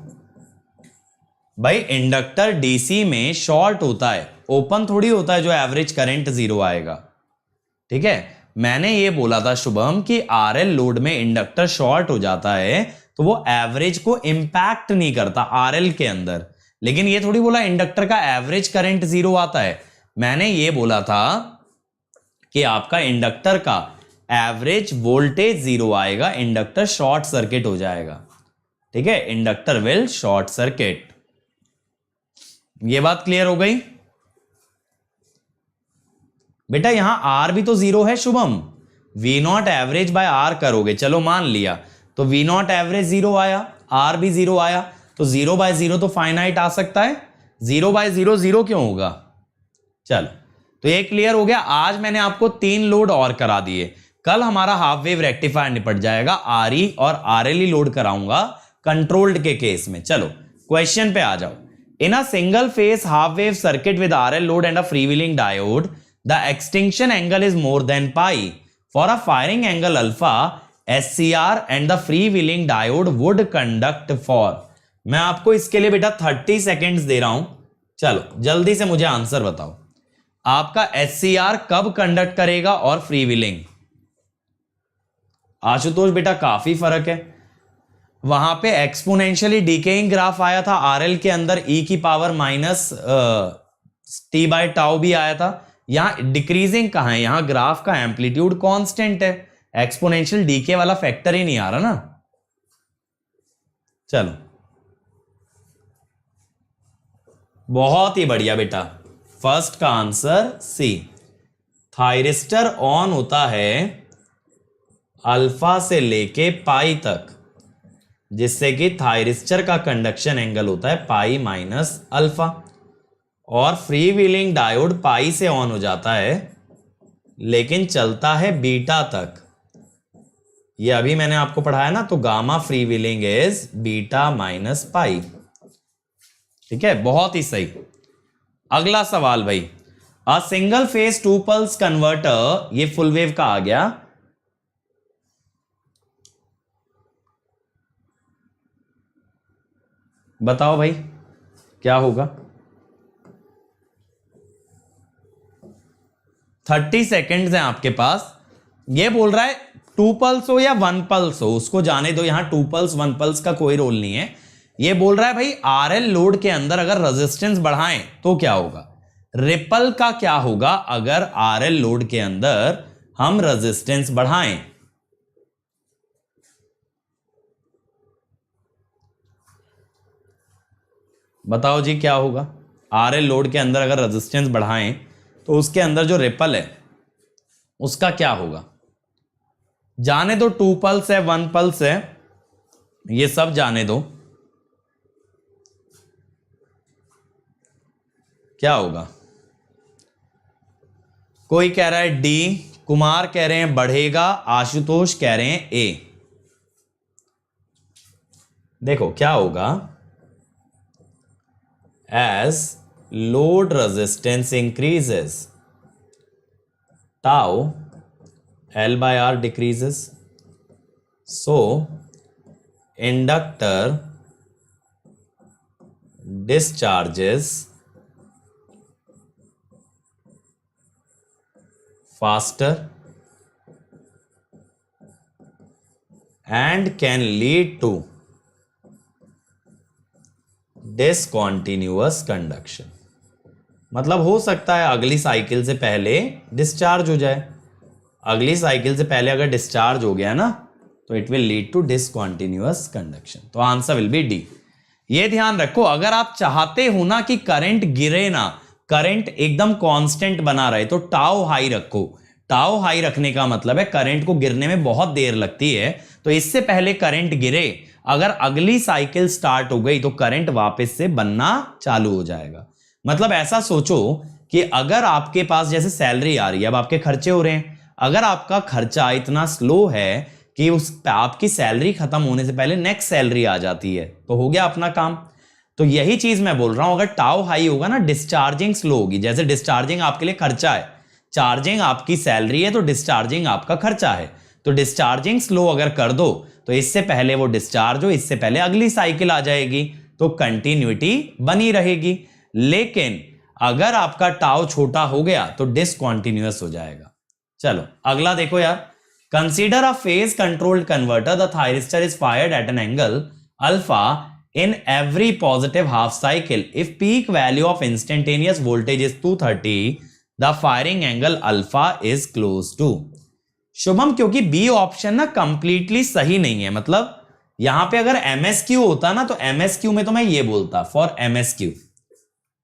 Speaker 1: भाई इंडक्टर डीसी में शॉर्ट होता है, ओपन थोड़ी होता है जो एवरेज करंट 0 आएगा। ठीक है, मैंने ये बोला था शुभम कि आरएल लोड में इंडक्टर शॉर्ट हो जाता है तो वो एवरेज को इंपैक्ट नहीं करता आरएल के अंदर, लेकिन ये थोड़ी बोला इंडक्टर का एवरेज करंट 0 आता है। मैंने ये बोला था कि आपका इंडक्टर का एवरेज वोल्टेज 0 आएगा, इंडक्टर शॉर्ट सर्किट हो जाएगा। ठीक है, इंडक्टर विल शॉर्ट सर्किट। ये बात क्लियर हो गई बेटा? यहां आर भी तो 0 है Shubham, V not average by R करोगे, चलो मान लिया, तो वी नॉट एवरेज 0 आया, आर भी 0 आया, तो 0 बाय 0 तो फाइनाइट आ सकता है। 0 बाय 0 0 क्यों होगा? चलो, तो ये क्लियर हो गया। आज मैंने आपको 3 लोड और करा दिए, कल हमारा हाफ वेव रेक्टिफायर निपट जाएगा। आरई और आरएलई लोड कराऊंगा कंट्रोल्ड के केस में। चलो क्वेश्चन पे आ जाओ। In a single phase half wave circuit with RL load and a freewheeling diode, the extinction angle is more than pi. For a firing angle alpha, SCR and the freewheeling diode would conduct for। मैं आपको इसके लिए बेटा 30 seconds दे रहा हूं, चलो जल्दी से मुझे आंसर बताओ। आपका SCR कब कंडक्ट करेगा और फ्रीव्हीलिंग? आशुतोष बेटा काफी फर्क है, वहां पे एक्सपोनेंशियली डिकेइंग ग्राफ आया था आरएल के अंदर, e की power minus T by tau भी आया था। यहां डिक्रीजिंग कहां है? यहां ग्राफ का एम्पलीट्यूड कांस्टेंट है, एक्सपोनेंशियल डीके वाला फैक्टर ही नहीं आ रहा ना। चलो बहुत ही बढ़िया बेटा, फर्स्ट का आंसर सी। थायरिस्टर ऑन होता है अल्फा से लेके पाई तक, जिससे कि थायरिस्टर का कंडक्शन एंगल होता है पाई माइनस अल्फा, और फ्री व्हीलिंग डायोड पाई से ऑन हो जाता है लेकिन चलता है बीटा तक। ये अभी मैंने आपको पढ़ाया ना, तो gamma free wheeling is beta minus pi. ठीक है, बहुत ही सही। अगला सवाल भाई, a single phase 2 pulse converter, ये फुल वेव का आ गया। बताओ भाई क्या होगा? 30 सेकेंड्स हैं आपके पास। ये बोल रहा है 2 पल्स हो या 1 पल्स हो, उसको जाने दो, यहां 2 पल्स 1 पल्स का कोई रोल नहीं है। ये बोल रहा है भाई आरएल लोड के अंदर अगर रेजिस्टेंस बढ़ाएं तो क्या होगा? रिपल का क्या होगा अगर आरएल लोड के अंदर हम रेजिस्टेंस बढ़ाएं? बताओ जी क्या होगा? आरएल लोड के अंदर अगर रेजिस्टेंस बढ़ाएं तो उसके अंदर जो रिपल है उसका क्या होगा? जाने दो, 2 पल्स है 1 पल्स है, ये सब जाने दो, क्या होगा? कोई कह रहा है डी, कुमार कह रहे हैं बढ़ेगा, आशुतोष कह रहे हैं ए। देखो क्या होगा, as load resistance increases, tau L by R decreases, so inductor discharges faster and can lead to discontinuous conduction। मतलब हो सकता है अगली साइकिल से पहले डिस्चार्ज हो जाए। अगली साइकिल से पहले अगर डिस्चार्ज हो गया ना तो it will lead to discontinuous conduction. तो आंसर विल बी डी। ये ध्यान रखो, अगर आप चाहते हो ना कि करंट गिरे ना, करंट एकदम कांस्टेंट बना रहे, तो टाउ हाई रखो। टाउ हाई रखने का मतलब है करंट को गिरने में बहुत देर लगती है, तो इससे पहले करंट गिरे, अगर अगली साइकिल स्टार्ट हो गई तो करंट वापस से बनना चालू हो जाएगा। मतलब ऐसा सोचो कि अगर आपके पास जैसे सैलरी आ रही है, अब आपके खर्चे हो रहे हैं, अगर आपका खर्चा इतना स्लो है कि उस आपकी सैलरी खत्म होने से पहले नेक्स्ट सैलरी आ जाती है, तो हो गया अपना काम। तो यही चीज मैं बोल रहा हूं, अगर टाउ हाई होगा ना, डिस्चार्जिंग स्लो होगी। जैसे डिस्चार्जिंग आपके लिए खर्चा है, चार्जिंग आपकी सैलरी है, तो डिस्चार्जिंग आपका खर्चा है। तो डिस्चार्जिंग स्लो अगर कर दो तो इससे पहले वो डिस्चार्ज हो, इससे पहले अगली साइकिल आ जाएगी, तो कंटिन्यूटी बनी रहेगी। लेकिन अगर आपका टाउ छोटा हो गया तो डिसकंटिन्यूअस हो जाएगा। चलो अगला देखो यार, consider a phase controlled converter, the thyristor is fired eight an angle alpha in every positive half cycle. If peak value of instantaneous voltage is 230, the firing angle alpha is close to। Shubham, क्योंकि B option ना completely सही नहीं है। मतलब यहां पे अगर MSQ होता ना, तो MSQ में तो मैं ये बोलता फॉर MSQ,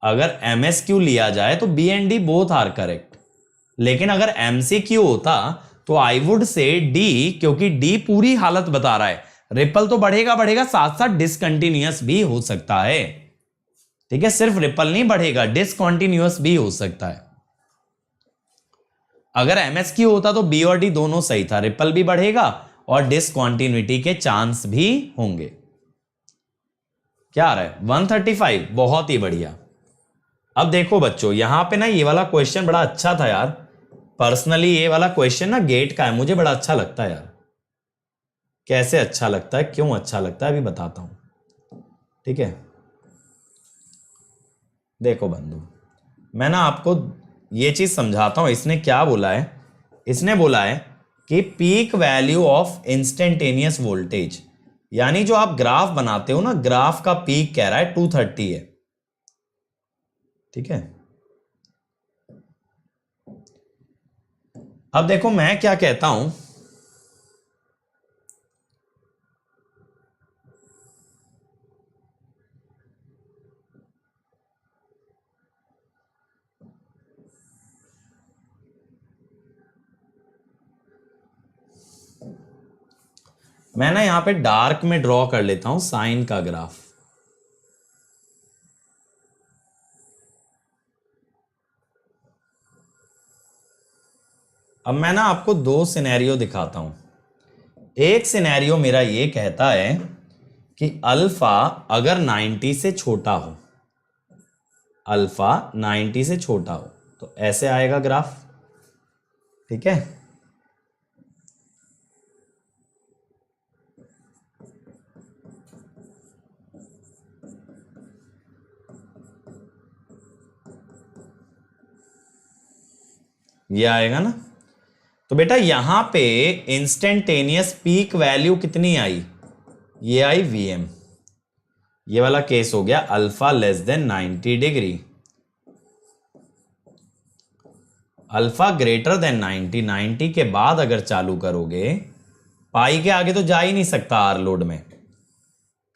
Speaker 1: अगर MSQ लिया जाए तो B and D both are correct. लेकिन अगर MCQ होता तो आई वुड से डी, क्योंकि डी पूरी हालत बता रहा है, रिपल तो बढ़ेगा बढ़ेगा, साथ साथ डिसकंटिन्यूअस भी हो सकता है। ठीक है, सिर्फ रिपल नहीं बढ़ेगा, डिसकंटिन्यूअस भी हो सकता है। अगर MSQ होता तो बी और डी दोनों सही था, रिपल भी बढ़ेगा और डिसकंटिन्यूटी के चांस भी होंगे। क्या आ रहा है 135, बहुत ही बढ़िया। अब देखो बच्चों, यहां पे ना ये वाला क्वेश्चन बड़ा अच्छा था यार। पर्सनली ये वाला क्वेश्चन ना गेट का है, मुझे बड़ा अच्छा लगता है यार। कैसे अच्छा लगता है, क्यों अच्छा लगता है, अभी बताता हूं। ठीक है, देखो बंधु, मैं ना आपको ये चीज समझाता हूं। इसने क्या बोला है, इसने बोला है कि peak value of instantaneous voltage, यानी जो आप ग्राफ बनाते हो ना, ग्राफ का पीक कह रहा है 230 है। ठीक है, अब देखो मैं क्या कहता हूं, मैं ना यहां पे डार्क में ड्रॉ कर लेता हूं साइन का ग्राफ। अब मैं ना आपको दो सिनेरियो दिखाता हूं। एक सिनेरियो मेरा ये कहता है कि अल्फा अगर 90 से छोटा हो, अल्फा 90 से छोटा हो तो ऐसे आएगा ग्राफ। ठीक है, ये आएगा ना। तो बेटा यहां पे इंस्टेंटेनियस पीक वैल्यू कितनी आई, ये आई Vm। ये वाला केस हो गया alpha less than 90 degree. Alpha greater than 90 के बाद अगर चालू करोगे, पाई के आगे तो जा ही नहीं सकता आर लोड में,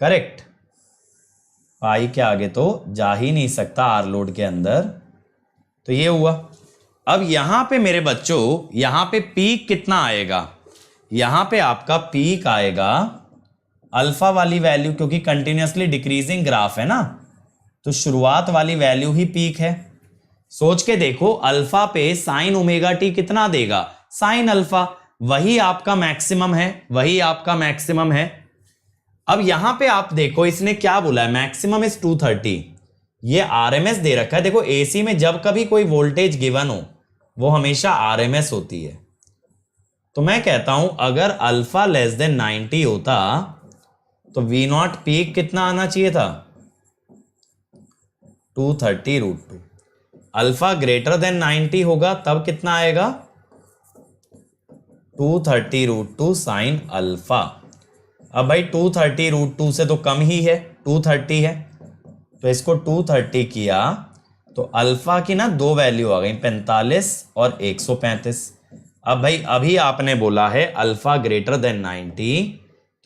Speaker 1: करेक्ट। पाई के आगे तो जा ही नहीं सकता आर लोड के अंदर। तो ये हुआ। अब यहां पे मेरे बच्चों, यहां पे पीक कितना आएगा, यहां पे आपका पीक आएगा अल्फा वाली वैल्यू, क्योंकि कंटिन्यूअसली डिक्रीजिंग ग्राफ है ना, तो शुरुआत वाली वैल्यू ही पीक है। सोच के देखो, अल्फा पे साइन ओमेगा टी कितना देगा, साइन अल्फा, वही आपका मैक्सिमम है, वही आपका मैक्सिमम है। अब यहां पे आप देखो इसने क्या बोला है, मैक्सिमम इज 230, ये आरएमएस दे रखा है। देखो एसी में जब कभी कोई वोल्टेज गिवन हो वो हमेशा आरएमएस होती है। तो मैं कहता हूं अगर अल्फा लेस देन 90 होता तो वी नॉट पीक कितना आना चाहिए था, 230 √2। अल्फा ग्रेटर देन 90 होगा तब कितना आएगा, 230√2 साइन अल्फा। अब भाई 230√2 से तो कम ही है, 230 है, तो इसको 230 किया तो अल्फा की ना दो वैल्यू आ गई, 45 और 135। अब भाई अभी आपने बोला है अल्फा ग्रेटर देन 90,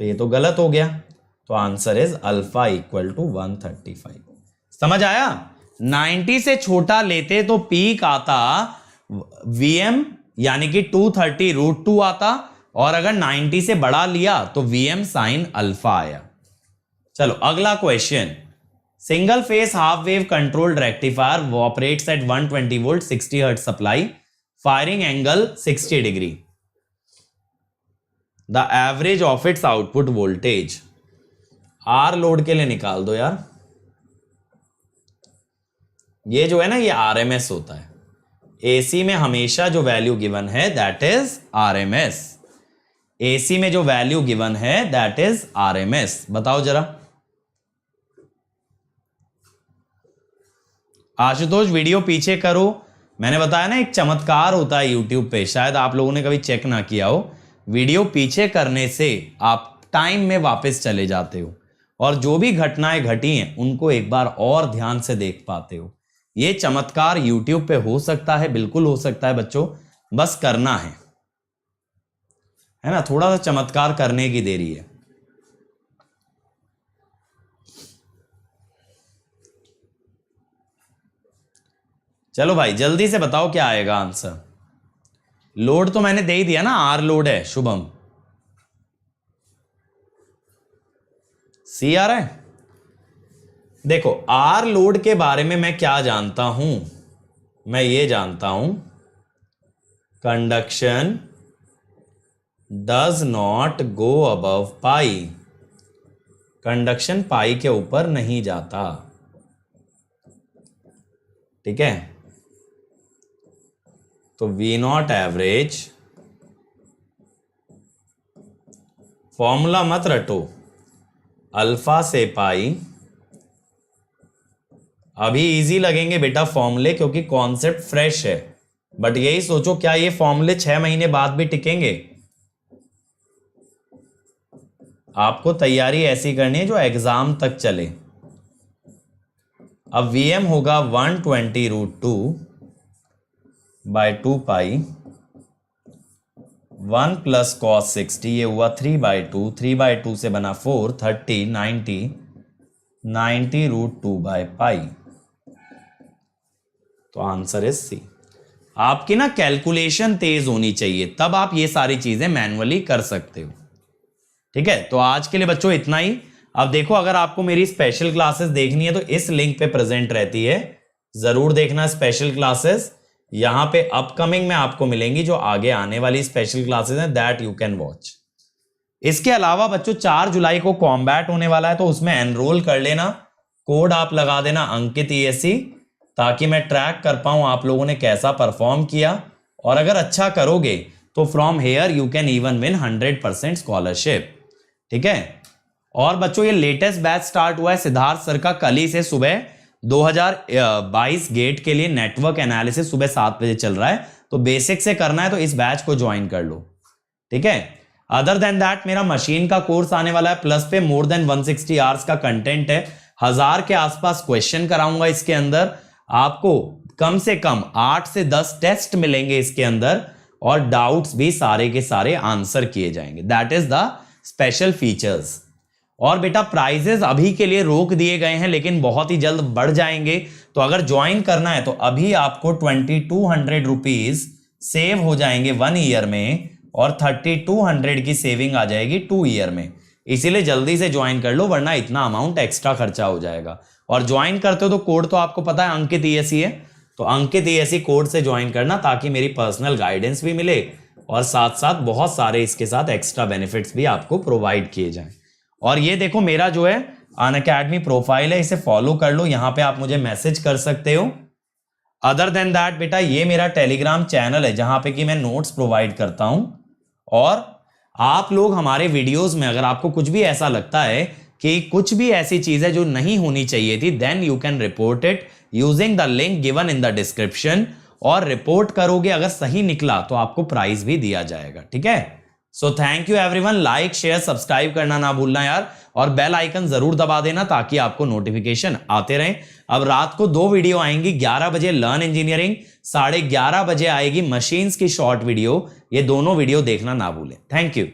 Speaker 1: तो ये तो गलत हो गया, तो answer is alpha equal to 135। समझ आया? 90 से छोटा लेते तो पीक आता Vm यानी कि 230√2 आता, और अगर 90 से बड़ा लिया तो Vm साइन अल्फा आया। चलो अगला question, single phase half wave controlled rectifier operates at 120 volt 60 hertz supply, firing angle 60 degree, the average of its output voltage. R load के लिए निकाल दो यार, ये जो है ना ये आरएमएस होता है, एसी में हमेशा जो वैल्यू गिवन है दैट इज आरएमएस, एसी में जो वैल्यू गिवन है दैट इज आरएमएस। बताओ जरा आशुतोष, वीडियो पीछे करो। मैंने बताया ना एक चमत्कार होता है यूट्यूब पे, शायद आप लोगों ने कभी चेक ना किया हो, वीडियो पीछे करने से आप टाइम में वापस चले जाते हो और जो भी घटनाएं घटी हैं उनको एक बार और ध्यान से देख पाते हो। ये चमत्कार यूट्यूब पे हो सकता है, बिल्कुल हो सकता है बच्चों, बस करना है ना, थोड़ा सा चमत्कार करने की देरी है। चलो भाई जल्दी से बताओ क्या आएगा आंसर। लोड तो मैंने दे ही दिया ना, आर लोड है शुभम। सी आ रहा है? देखो आर लोड के बारे में मैं क्या जानता हूं, मैं ये जानता हूं conduction does not go above pi, conduction pi के ऊपर नहीं जाता, ठीक है। तो वी नॉट एवरेज, फॉर्मूला मत रटो, अल्फा से पाई। अभी इजी लगेंगे बेटा फॉर्मूले क्योंकि कॉन्सेप्ट फ्रेश है, बट यही सोचो क्या ये फॉर्मूले 6 महीने बाद भी टिकेंगे? आपको तैयारी ऐसी करनी है जो एग्जाम तक चले। अब Vm होगा 120√2 बाय 2 पाई 1 प्लस कॉस 60, ये हुआ 3/2, 3/2 से बना 4, 30, 90, 90√2 बाय पाई, तो आंसर इज सी। आपकी ना कैलकुलेशन तेज होनी चाहिए, तब आप ये सारी चीजें मैन्युअली कर सकते हो, ठीक है। तो आज के लिए बच्चों इतना ही। अब देखो अगर आपको मेरी स्पेशल क्लासेस देखनी है तो इस लिंक पे प्रेजेंट रहती है, जरूर देखना स्पेशल क्लासेस। यहां पे अपकमिंग में आपको मिलेंगी जो आगे आने वाली स्पेशल क्लासेस हैं, दैट यू कैन वॉच। इसके अलावा बच्चों 4 जुलाई को कॉम्बैट होने वाला है, तो उसमें एनरोल कर लेना, कोड आप लगा देना अंकित ESE, ताकि मैं ट्रैक कर पाऊं आप लोगों ने कैसा परफॉर्म किया, और अगर अच्छा करोगे तो from here you can even win 100% scholarship, ठीक है। और बच्चों ये लेटेस्ट बैच स्टार्ट हुआ है सिद्धार्थ सर का, कल ही से सुबह 2022 गेट के लिए नेटवर्क एनालिसिस सुबह 7 बजे चल रहा है, तो बेसिक से करना है तो इस बैच को ज्वाइन कर लो, ठीक है। अदर देन दैट मेरा मशीन का कोर्स आने वाला है, प्लस पे मोर देन 160 आवर्स का कंटेंट है, 1000 के आसपास क्वेश्चन कराऊंगा इसके अंदर, आपको कम से कम 8 से 10 टेस्ट मिलेंगे इसके अंदर, और डाउट्स भी सारे के सारे आंसर किए जाएंगे, that is the special features. और बेटा प्राइजेस अभी के लिए रोक दिए गए हैं, लेकिन बहुत ही जल्द बढ़ जाएंगे, तो अगर ज्वाइन करना है तो अभी आपको 2200 रुपीज सेव हो जाएंगे 1 ईयर में, और 3200 की सेविंग आ जाएगी 2 ईयर में। इसीलिए जल्दी से ज्वाइन कर लो, वरना इतना अमाउंट एक्स्ट्रा खर्चा हो जाएगा। और ज्वाइन करते हो तो कोड तो आपको पता है अंकित ESE है, तो अंकित ESE कोड से ज्वाइन करना, ताकि मेरी पर्सनल गाइडेंस भी मिले और साथ साथ बहुत सारे इसके साथ एक्स्ट्रा बेनिफिट्स भी आपको प्रोवाइड किए जाएं। और ये देखो मेरा जो है अनअकैडमी प्रोफाइल है, इसे फॉलो कर लो, यहां पे आप मुझे मैसेज कर सकते हो। अदर देन दैट बेटा ये मेरा टेलीग्राम चैनल है जहां पे कि मैं नोट्स प्रोवाइड करता हूं, और आप लोग हमारे वीडियोस में अगर आपको कुछ भी ऐसा लगता है कि कुछ भी ऐसी चीज है जो नहीं होनी चाहिए थी, then you can report it using the link given in the description, और रिपोर्ट करोगे, अगर सही निकला तो आपको प्राइज भी दिया जाएगा। ठीक है, so thank you everyone. Like share subscribe करना ना भूलना यार, और बेल आइकन जरूर दबा देना ताकि आपको नोटिफिकेशन आते रहें। अब रात को 2 वीडियो आएंगी, 11 बजे लर्न इंजीनियरिंग, 11:30 बजे आएगी मशीन्स की शॉर्ट वीडियो। ये दोनों वीडियो देखना ना भूलें। Thank you.